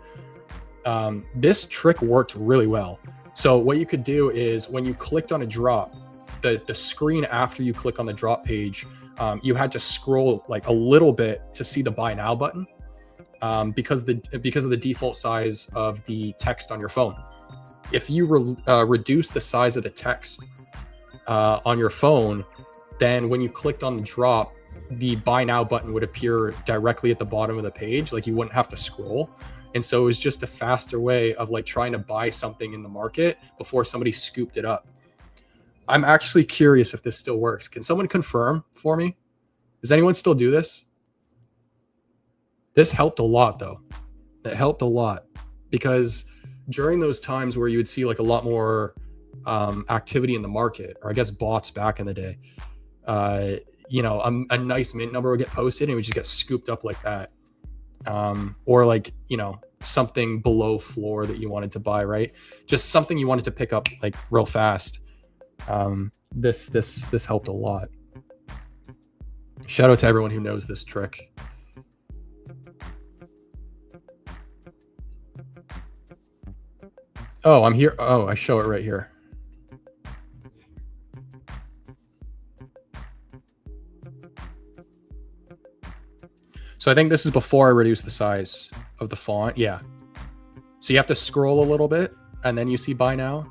This trick worked really well. So what you could do is when you clicked on a drop, the screen after you click on the drop page, you had to scroll like a little bit to see the buy now button, because of the default size of the text on your phone. If you reduce the size of the text on your phone, then when you clicked on the drop, the buy now button would appear directly at the bottom of the page. Like you wouldn't have to scroll. And so it was just a faster way of like trying to buy something in the market before somebody scooped it up. I'm actually curious if this still works. Can someone confirm for me? Does anyone still do this? This helped a lot though. It helped a lot because during those times where you would see like a lot more activity in the market, or I guess bots back in the day, a nice mint number would get posted and it would just get scooped up like that. Or like, something below floor that you wanted to buy, right? Just something you wanted to pick up like real fast. This helped a lot. Shout out to everyone who knows this trick. Oh, I'm here. Oh, I show it right here. So I think this is before I reduce the size of the font. Yeah. So you have to scroll a little bit and then you see buy now.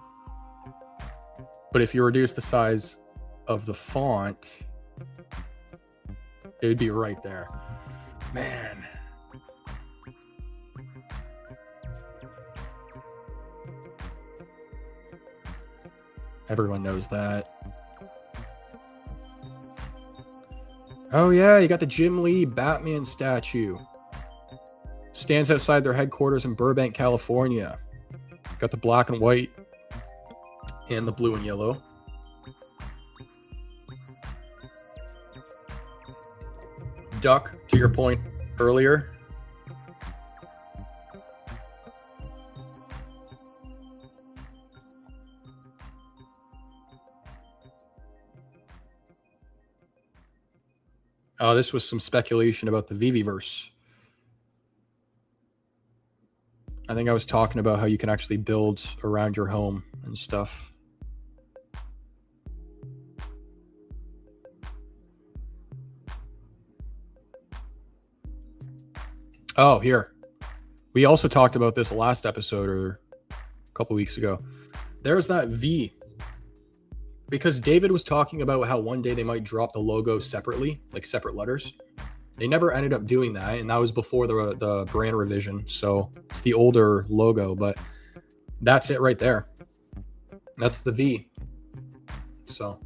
But if you reduce the size of the font, it would be right there. Man. Everyone knows that. Oh yeah, you got the Jim Lee Batman statue. Stands outside their headquarters in Burbank, California. Got the black and white and the blue and yellow. Duck, to your point earlier. This was some speculation about the VeVe-verse. I think I was talking about how you can actually build around your home and stuff. Oh, here. We also talked about this last episode or a couple weeks ago. There's that V. Because David was talking about how one day they might drop the logo separately, like separate letters. They never ended up doing that, and that was before the brand revision. So it's the older logo, but that's it right there. That's the V. So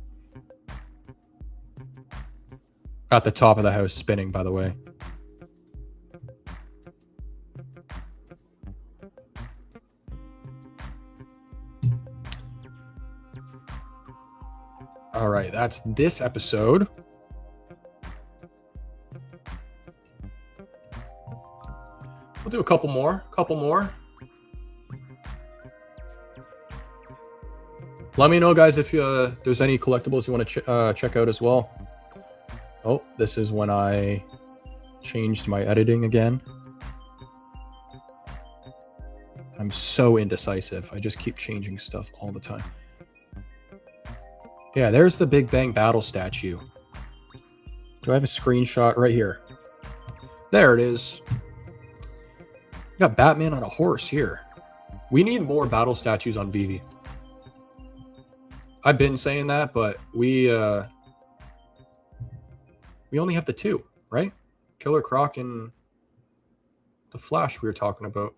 at the top of the house, spinning, by the way. All right, that's this episode. We'll do a couple more. Let me know, guys, if there's any collectibles you want to check out as well. Oh, this is when I changed my editing again. I'm so indecisive. I just keep changing stuff all the time. Yeah, there's the Big Bang Battle statue. Do I have a screenshot right here? There it is. You got Batman on a horse here. We need more battle statues on VeVe. I've been saying that, but we only have the two, right? Killer Croc and the Flash we were talking about.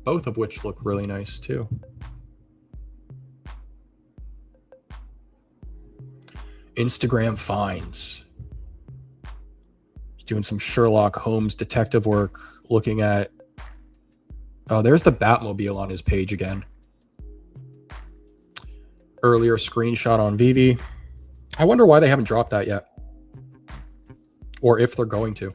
Both of which look really nice too. Instagram finds. Just doing some Sherlock Holmes detective work, looking at... Oh, there's the Batmobile on his page again. Earlier screenshot on VeVe. I wonder why they haven't dropped that yet. Or if they're going to.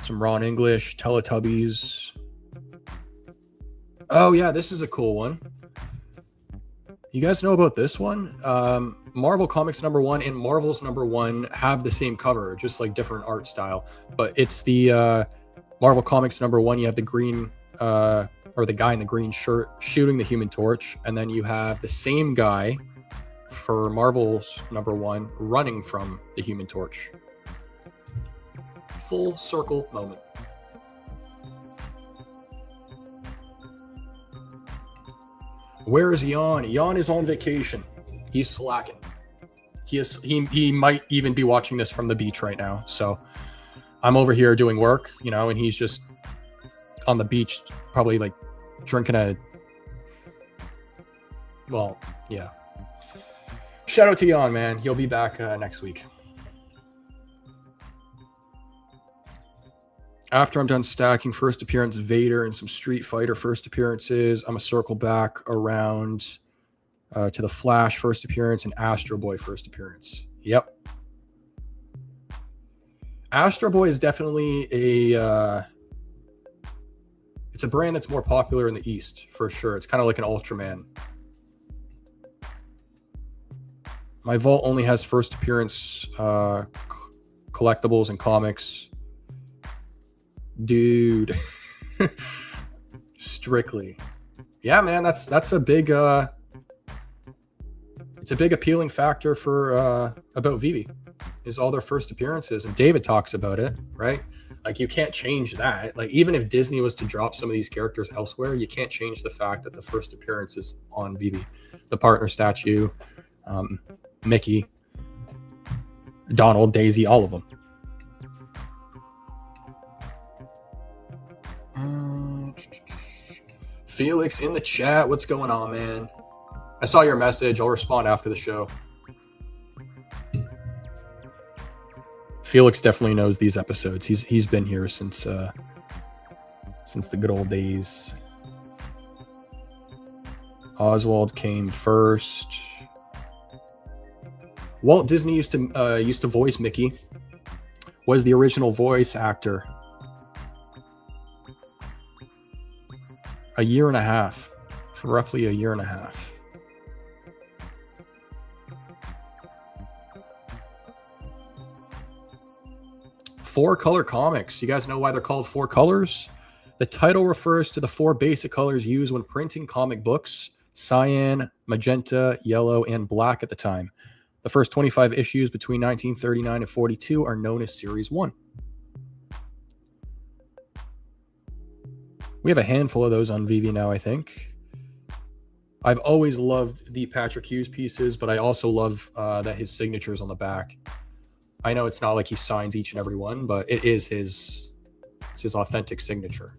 Some Ron English, Teletubbies. Oh yeah, this is a cool one. You guys know about this one? Marvel Comics #1 and Marvel's #1 have the same cover, just like different art style. But it's the Marvel Comics #1. You have the green, or the guy in the green shirt shooting the Human Torch, and then you have the same guy for Marvel's #1 running from the Human Torch. Full circle moment. Where is Jan? Jan is on vacation. He's slacking. He might even be watching this from the beach right now. So I'm over here doing work, you know, and he's just on the beach, probably like drinking a. Well, yeah. Shout out to Jan, man. He'll be back next week. After I'm done stacking, first appearance Vader and some Street Fighter first appearances, I'm going to circle back around to the Flash first appearance and Astro Boy first appearance. Yep. Astro Boy is definitely it's a brand that's more popular in the East, for sure. It's kind of like an Ultraman. My vault only has first appearance collectibles and comics. Dude. Strictly. Yeah, man, that's a big it's a big appealing factor for about VeVe, is all their first appearances, and David talks about it, right? Like, you can't change that. Like, even if Disney was to drop some of these characters elsewhere, you can't change the fact that the first appearance is on VeVe. The partner statue, Mickey, Donald, Daisy, all of them. Felix in the chat, what's going on, man? I saw your message. I'll respond after the show. Felix definitely knows these episodes. He's been here since the good old days. Oswald came first. Walt Disney used to voice Mickey. Was the original voice actor. A year and a half. For roughly a year and a half. Four color comics. You guys know why they're called four colors? The title refers to the four basic colors used when printing comic books: cyan, magenta, yellow, and black at the time. The first 25 issues between 1939 and 42 are known as Series 1. We have a handful of those on VeVe now, I think. I've always loved the Patrick Hughes pieces, but I also love that his signature's on the back. I know it's not like he signs each and every one, but it is his authentic signature.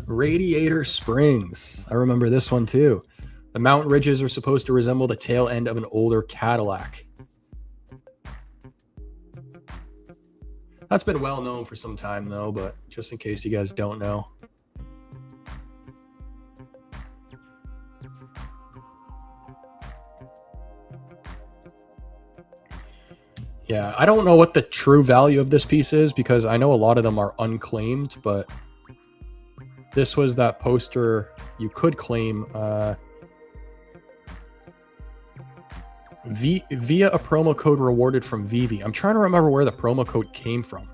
Radiator Springs. I remember this one too. The mountain ridges are supposed to resemble the tail end of an older Cadillac. That's been well known for some time though, but just in case you guys don't know. Yeah, I don't know what the true value of this piece is, because I know a lot of them are unclaimed, but this was that poster you could claim via a promo code rewarded from VeVe. I'm trying to remember where the promo code came from.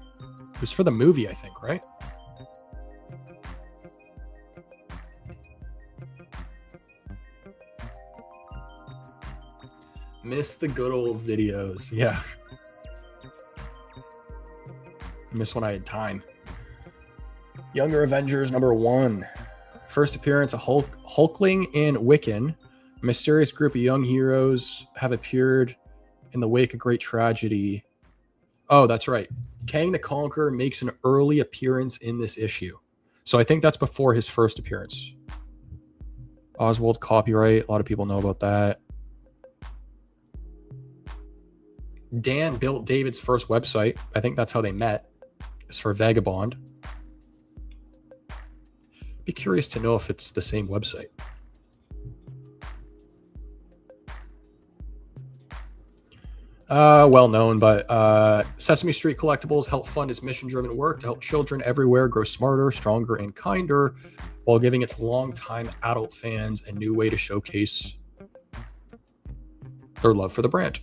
It was for the movie, I think, right? Miss the good old videos. Yeah. Miss when I had time. Younger Avengers #1. First appearance of Hulkling and Wiccan. A mysterious group of young heroes have appeared in the wake of great tragedy. Oh, that's right. Kang the Conqueror makes an early appearance in this issue. So I think that's before his first appearance. Oswald copyright. A lot of people know about that. Dan built David's first website. I think that's how they met. It's for Vagabond. Be curious to know if it's the same website. Well known, but Sesame Street Collectibles help fund its mission-driven work to help children everywhere grow smarter, stronger, and kinder, while giving its longtime adult fans a new way to showcase their love for the brand.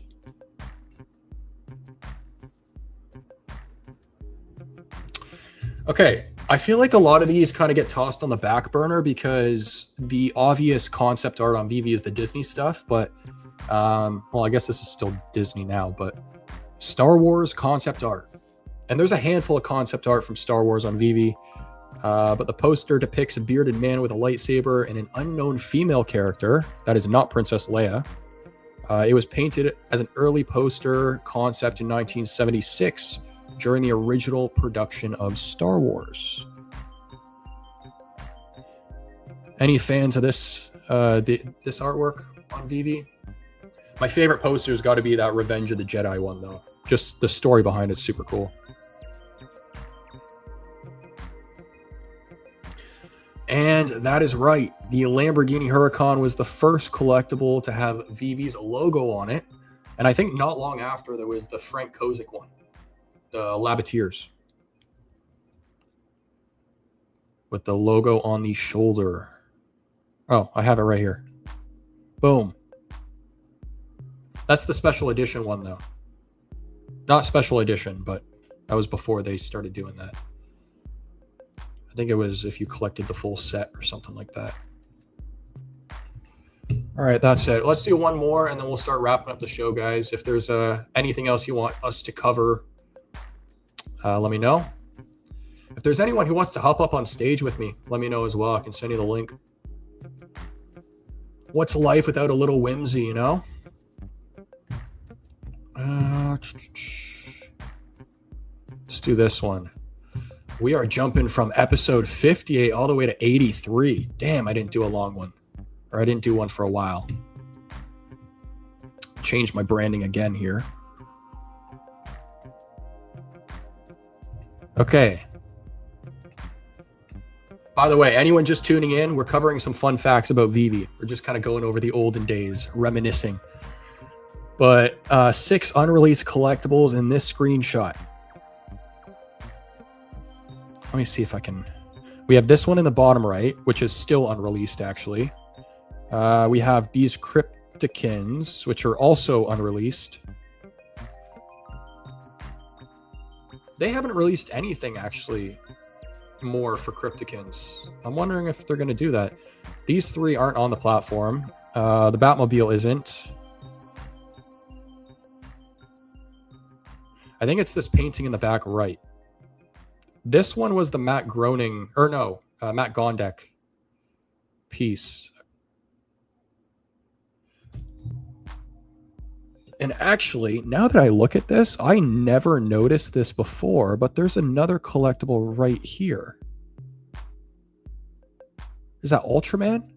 Okay, I feel like a lot of these kind of get tossed on the back burner because the obvious concept art on VeVe is the Disney stuff, but well, I guess this is still Disney now, but Star Wars concept art. And there's a handful of concept art from Star Wars on VeVe, but the poster depicts a bearded man with a lightsaber and an unknown female character that is not Princess Leia. It was painted as an early poster concept in 1976 during the original production of Star Wars. Any fans of this this artwork on VeVe? My favorite poster's got to be that Revenge of the Jedi one, though. Just the story behind it's super cool. And that is right. The Lamborghini Huracan was the first collectible to have VeVe's logo on it. And I think not long after, there was the Frank Kozik one, the Labateers, with the logo on the shoulder. Oh, I have it right here. Boom. That's the special edition one, though. Not special edition, but that was before they started doing that. I think it was if you collected the full set or something like that. All right, that's it. Let's do one more, and then we'll start wrapping up the show, guys. If there's anything else you want us to cover, let me know. If there's anyone who wants to hop up on stage with me, let me know as well. I can send you the link. What's life without a little whimsy, you know? Let's do this one. We are jumping from episode 58 all the way to 83. Damn, I didn't do a long one. Or I didn't do one for a while. Changed my branding again here. Okay. By the way, anyone just tuning in, we're covering some fun facts about VeVe. We're just kind of going over the olden days, reminiscing. But 6 unreleased collectibles in this screenshot. Let me see if I can... We have this one in the bottom right, which is still unreleased, actually. We have these Crypticins, which are also unreleased. They haven't released anything, actually, more for Crypticins. I'm wondering if they're going to do that. These 3 aren't on the platform. The Batmobile isn't. I think it's this painting in the back right. This one was the Matt Groening, or no, Matt Gondek piece. And actually, now that I look at this, I never noticed this before, but there's another collectible right here. Is that Ultraman?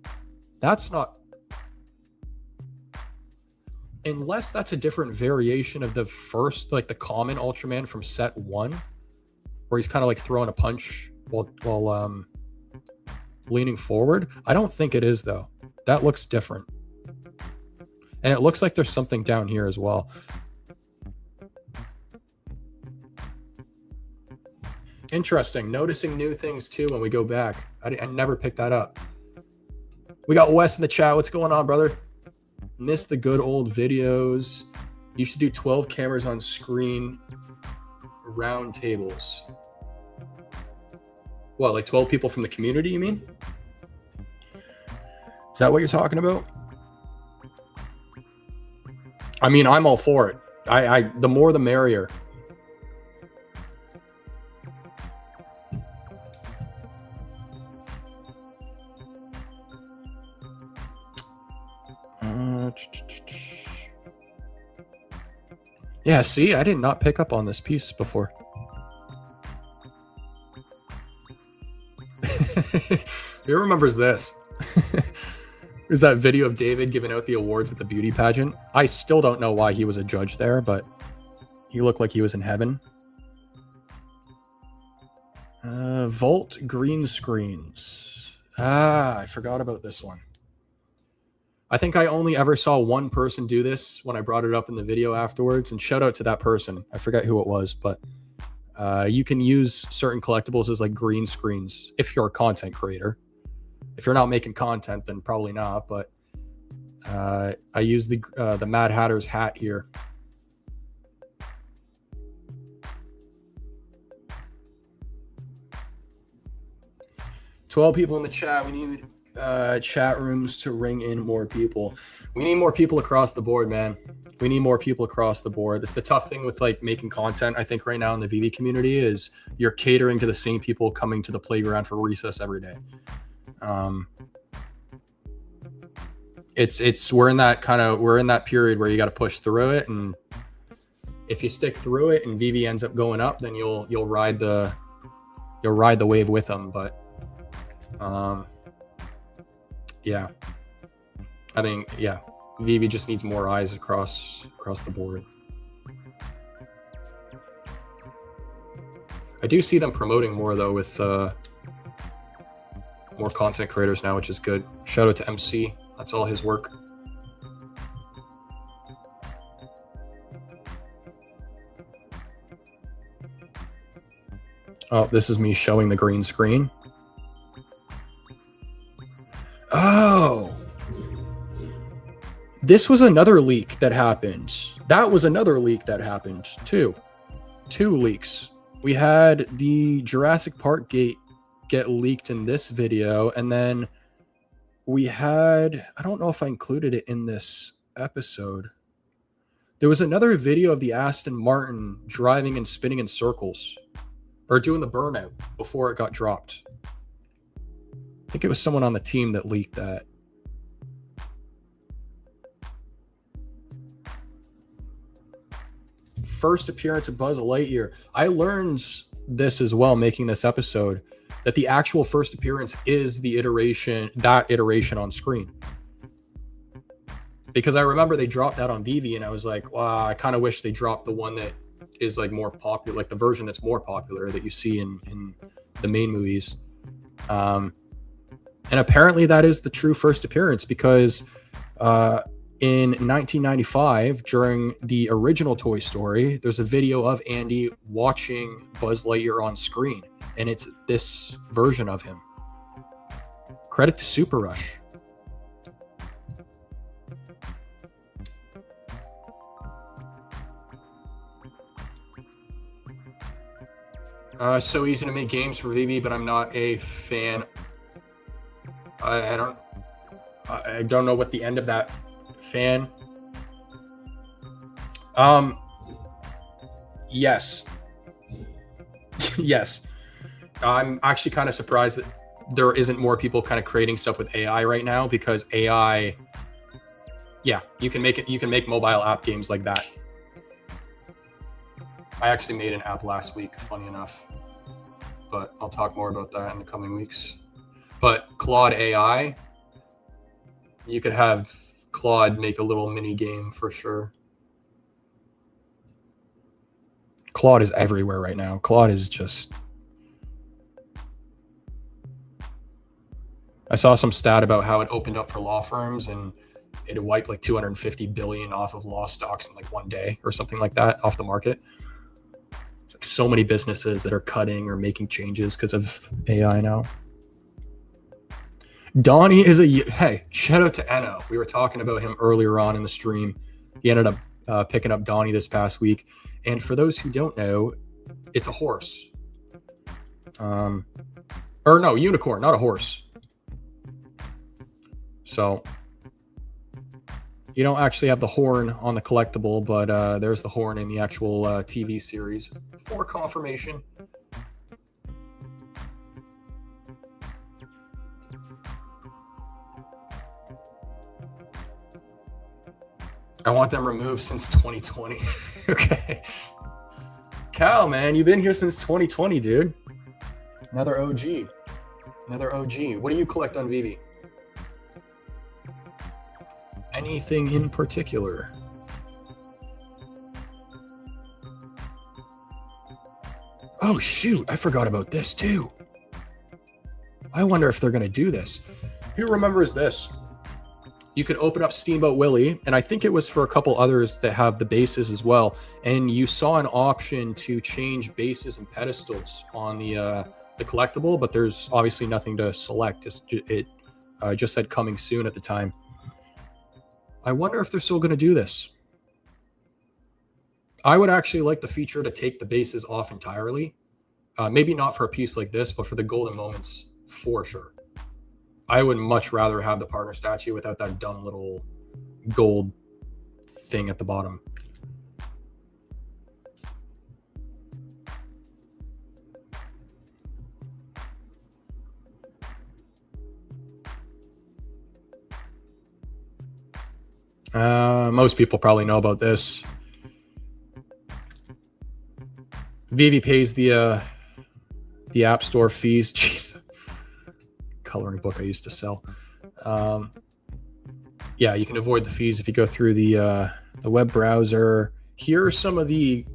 That's not... Unless that's a different variation of the first, like the common Ultraman from set 1, where he's kind of like throwing a punch while leaning forward. I don't think it is, though. That looks different. And it looks like there's something down here as well. Interesting. Noticing new things, too, when we go back. I never picked that up. We got Wes in the chat. What's going on, brother? Miss the good old videos. You should do 12 cameras on screen. Round tables. What, like 12 people from the community, you mean? Is that what you're talking about? I mean, I'm all for it. The more the merrier. Yeah, see, I did not pick up on this piece before. Who remembers this? There's that video of David giving out the awards at the beauty pageant. I still don't know why he was a judge there, but he looked like he was in heaven. Vault green screens. Ah, I forgot about this one. I think I only ever saw one person do this when I brought it up in the video afterwards, and shout out to that person. I forget who it was, but you can use certain collectibles as like green screens if you're a content creator. If you're not making content, then probably not, but I use the Mad Hatter's hat here. $12 people in the chat. We need chat rooms to ring in more people. We need more people across the board, man. We need more people across the board. It's the tough thing with like making content, I think, right now in the VeVe community is you're catering to the same people coming to the playground for recess every day. We're in that period where you got to push through it, and if you stick through it and VeVe ends up going up, then you'll ride the wave with them. But yeah, I think VeVe just needs more eyes across the board. I do see them promoting more though with more content creators now, which is good. Shout out to MC. That's all his work. Oh, this is me showing the green screen. Oh. This was another leak that happened. That was another leak that happened too. 2 leaks. We had the Jurassic Park gate get leaked in this video, and then we had, I don't know if I included it in this episode. There was another video of the Aston Martin driving and spinning in circles, or doing the burnout before it got dropped. I think it was someone on the team that leaked that. First appearance of Buzz Lightyear. I learned this as well making this episode, that the actual first appearance is the iteration on screen. Because I remember they dropped that on VeVe, and I was like, wow, I kind of wish they dropped the one that is like more popular, like the version that's more popular that you see in the main movies. And apparently that is the true first appearance, because in 1995, during the original Toy Story, there's a video of Andy watching Buzz Lightyear on screen, and it's this version of him. Credit to Super Rush. So easy to make games for VeVe, but I'm not a fan. I don't know what the end of that fan. Yes. Yes. I'm actually kind of surprised that there isn't more people kind of creating stuff with AI right now, because AI, yeah, you can make mobile app games like that. I actually made an app last week, funny enough, but I'll talk more about that in the coming weeks. But Claude AI, you could have Claude make a little mini game for sure. Claude is everywhere right now. Claude is just... I saw some stat about how it opened up for law firms and it wiped like 250 billion off of law stocks in like one day or something like that off the market. Like so many businesses that are cutting or making changes because of AI now. Donnie is hey, shout out to Enno. We were talking about him earlier on in the stream. He ended up picking up Donnie this past week. And for those who don't know, it's a horse. Or no, unicorn, not a horse. So you don't actually have the horn on the collectible, but there's the horn in the actual TV series for confirmation. I want them removed since 2020. Okay. Cal, man, you've been here since 2020, dude. Another OG. Another OG. What do you collect on VeVe? Anything in particular? Oh, shoot. I forgot about this, too. I wonder if they're going to do this. Who remembers this? you could open up Steamboat Willie, and I think it was for a couple others that have the bases as well. And you saw an option to change bases and pedestals on the collectible, but there's obviously nothing to select. It just said coming soon at the time. I wonder if they're still going to do this. I would actually like the feature to take the bases off entirely. Maybe not for a piece like this, but for the golden moments, for sure. I would much rather have the partner statue without that dumb little gold thing at the bottom. Most people probably know about this. VeVe pays the App Store fees. Jeez. Coloring book I used to sell. Yeah, you can avoid the fees if you go through the web browser. Here are some of the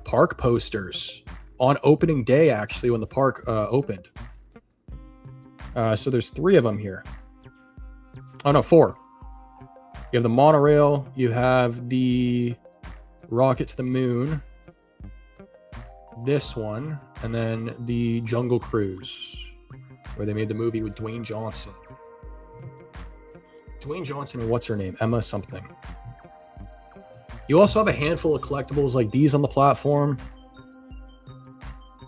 park posters on opening day, actually, when the park opened. So there's 3 of them here. Oh, no, 4. You have the monorail. You have the rocket to the moon. This one. And then the Jungle Cruise, where they made the movie with Dwayne Johnson. Dwayne Johnson and what's her name? Emma something. You also have a handful of collectibles like these on the platform.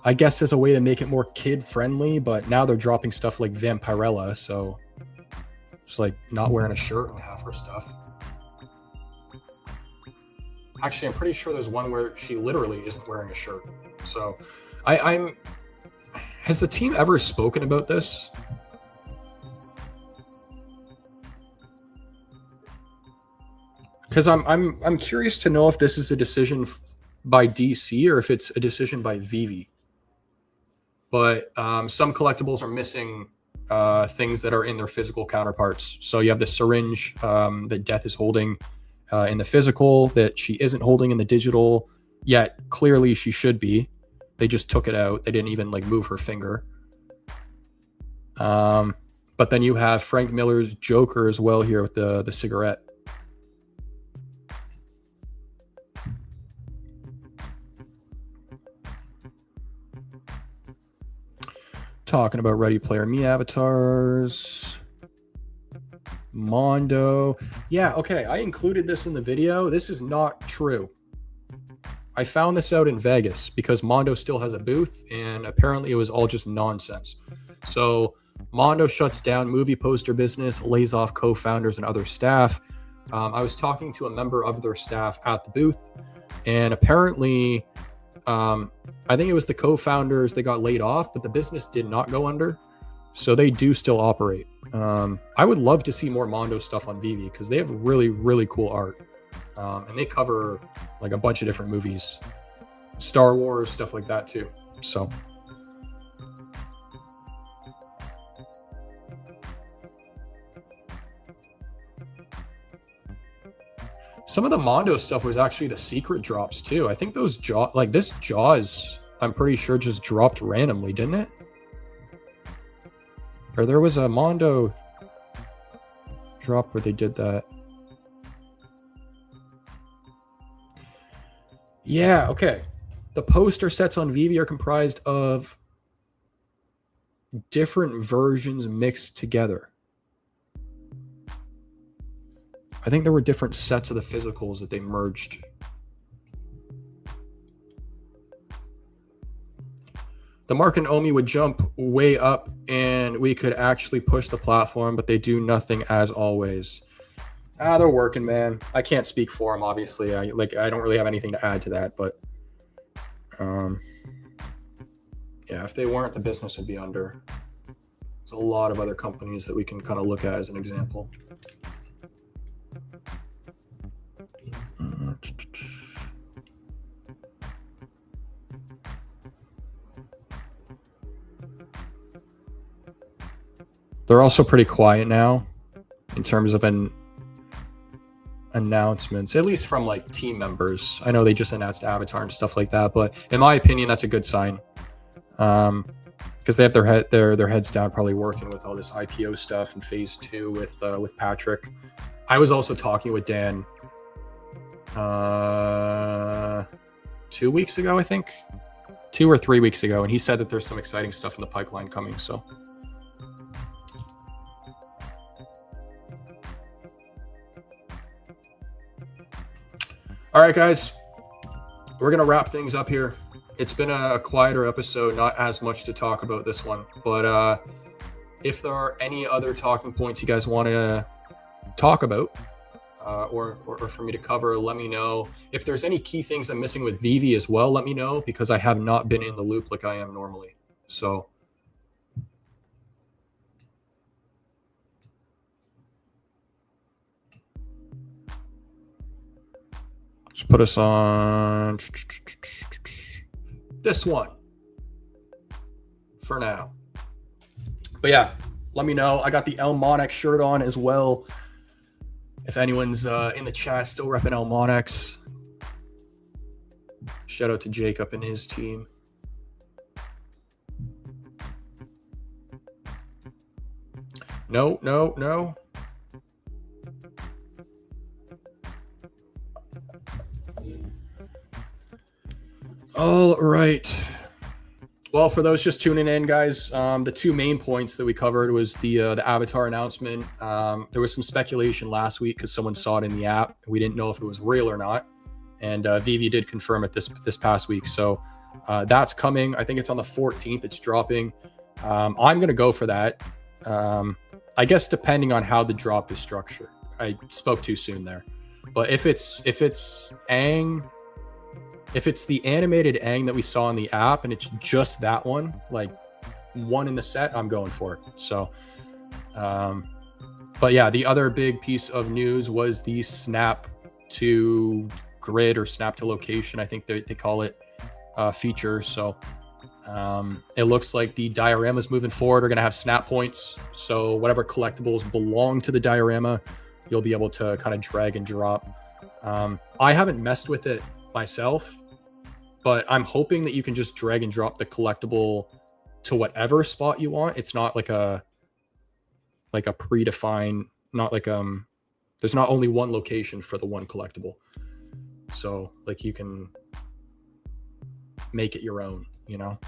I guess as a way to make it more kid-friendly, but now they're dropping stuff like Vampirella, so just like not wearing a shirt on half her stuff. Actually, I'm pretty sure there's one where she literally isn't wearing a shirt. So I'm... Has the team ever spoken about this? Because I'm curious to know if this is a decision by DC or if it's a decision by VeVe. But some collectibles are missing things that are in their physical counterparts. So you have the syringe that Death is holding in the physical that she isn't holding in the digital, yet clearly she should be. They just took it out. They didn't even like move her finger. But then you have Frank Miller's Joker as well here with the cigarette. Talking about Ready Player Me avatars. Mondo. Yeah, okay. I included this in the video. This is not true. I found this out in Vegas because Mondo still has a booth, and apparently it was all just nonsense. So Mondo shuts down movie poster business, lays off co-founders and other staff. I was talking to a member of their staff at the booth, and apparently I think it was the co-founders that got laid off, but the business did not go under. So they do still operate. I would love to see more Mondo stuff on VeVe because they have really, really cool art. And they cover like a bunch of different movies, Star Wars, stuff like that too. So some of the Mondo stuff was actually the secret drops too. I think those this Jaws, I'm pretty sure just dropped randomly, didn't it? Or there was a Mondo drop where they did that. Yeah, okay. The poster sets on VeVe are comprised of different versions mixed together. I think there were different sets of the physicals that they merged. The Mark and Omi would jump way up and we could actually push the platform, but they do nothing as always. They're working, man. I can't speak for them, obviously. I don't really have anything to add to that, but yeah, if they weren't, the business would be under. There's a lot of other companies that we can kind of look at as an example. They're also pretty quiet now in terms of announcements, at least from like team members. I know they just announced Avatar and stuff like that, but in my opinion, that's a good sign. because they have their heads down, probably working with all this IPO stuff and phase 2 with Patrick. I was also talking with Dan 2 weeks ago, I think, 2 or 3 weeks ago, and he said that there's some exciting stuff in the pipeline coming. So. All right, guys, we're going to wrap things up here. It's been a quieter episode, not as much to talk about this one. But if there are any other talking points you guys want to talk about or for me to cover, let me know. If there's any key things I'm missing with VeVe as well, let me know, because I have not been in the loop like I am normally. So let's put us on this one for now. But yeah, let me know. I got the El Monex shirt on as well. If anyone's in the chat still repping El Monex, shout out to Jacob and his team. No. All right. Well, for those just tuning in, guys, the 2 main points that we covered was the Avatar announcement. There was some speculation last week because someone saw it in the app. We didn't know if it was real or not, and VeVe did confirm it this past week. So that's coming. I think it's on the 14th. It's dropping. I'm gonna go for that. I guess depending on how the drop is structured. I spoke too soon there, but if it's Aang. If it's the animated Aang that we saw in the app and it's just that one, like one in the set, I'm going for it. So, but yeah, the other big piece of news was the snap to grid or snap to location, I think they call it, feature. So it looks like the dioramas moving forward are going to have snap points. So whatever collectibles belong to the diorama, you'll be able to kind of drag and drop. I haven't messed with it myself, but I'm hoping that you can just drag and drop the collectible to whatever spot you want. It's not like a predefined, not like there's not only one location for the one collectible. So like you can make it your own, you know.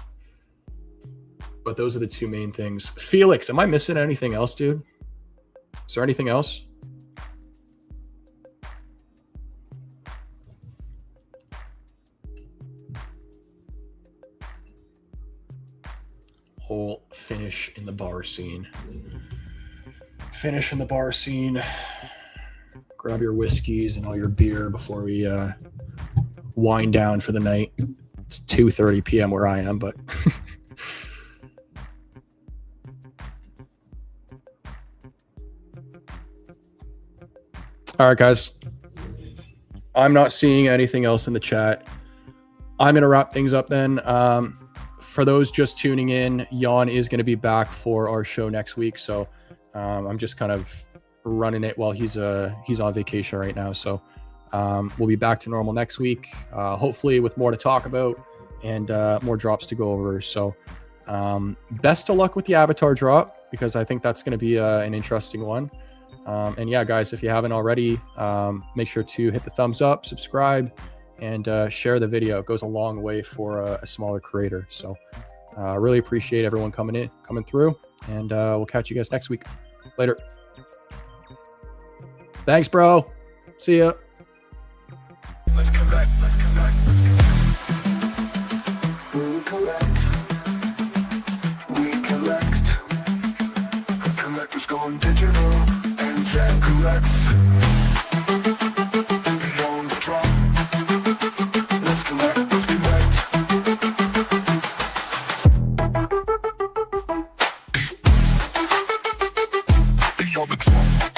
But those are the 2 main things. Felix, am I missing anything else, dude? Is there anything else? Whole finish in the bar scene. Finish in the bar scene. Grab your whiskeys and all your beer before we wind down for the night. It's 2:30 p.m. where I am, but all right, guys. I'm not seeing anything else in the chat. I'm gonna wrap things up then. For those just tuning in, Jan is going to be back for our show next week. So I'm just kind of running it while he's on vacation right now. So we'll be back to normal next week, hopefully with more to talk about and more drops to go over. So best of luck with the Avatar drop, because I think that's going to be an interesting one. And yeah, guys, if you haven't already, make sure to hit the thumbs up, subscribe, and share the video. It goes a long way for a smaller creator. So really appreciate everyone coming through, and we'll catch you guys next week. Later. Thanks, bro. See ya. Let's come back. We collect. The collector's going digital, and Jack collects. Beyond the drop. Let's collect. Beyond the drop.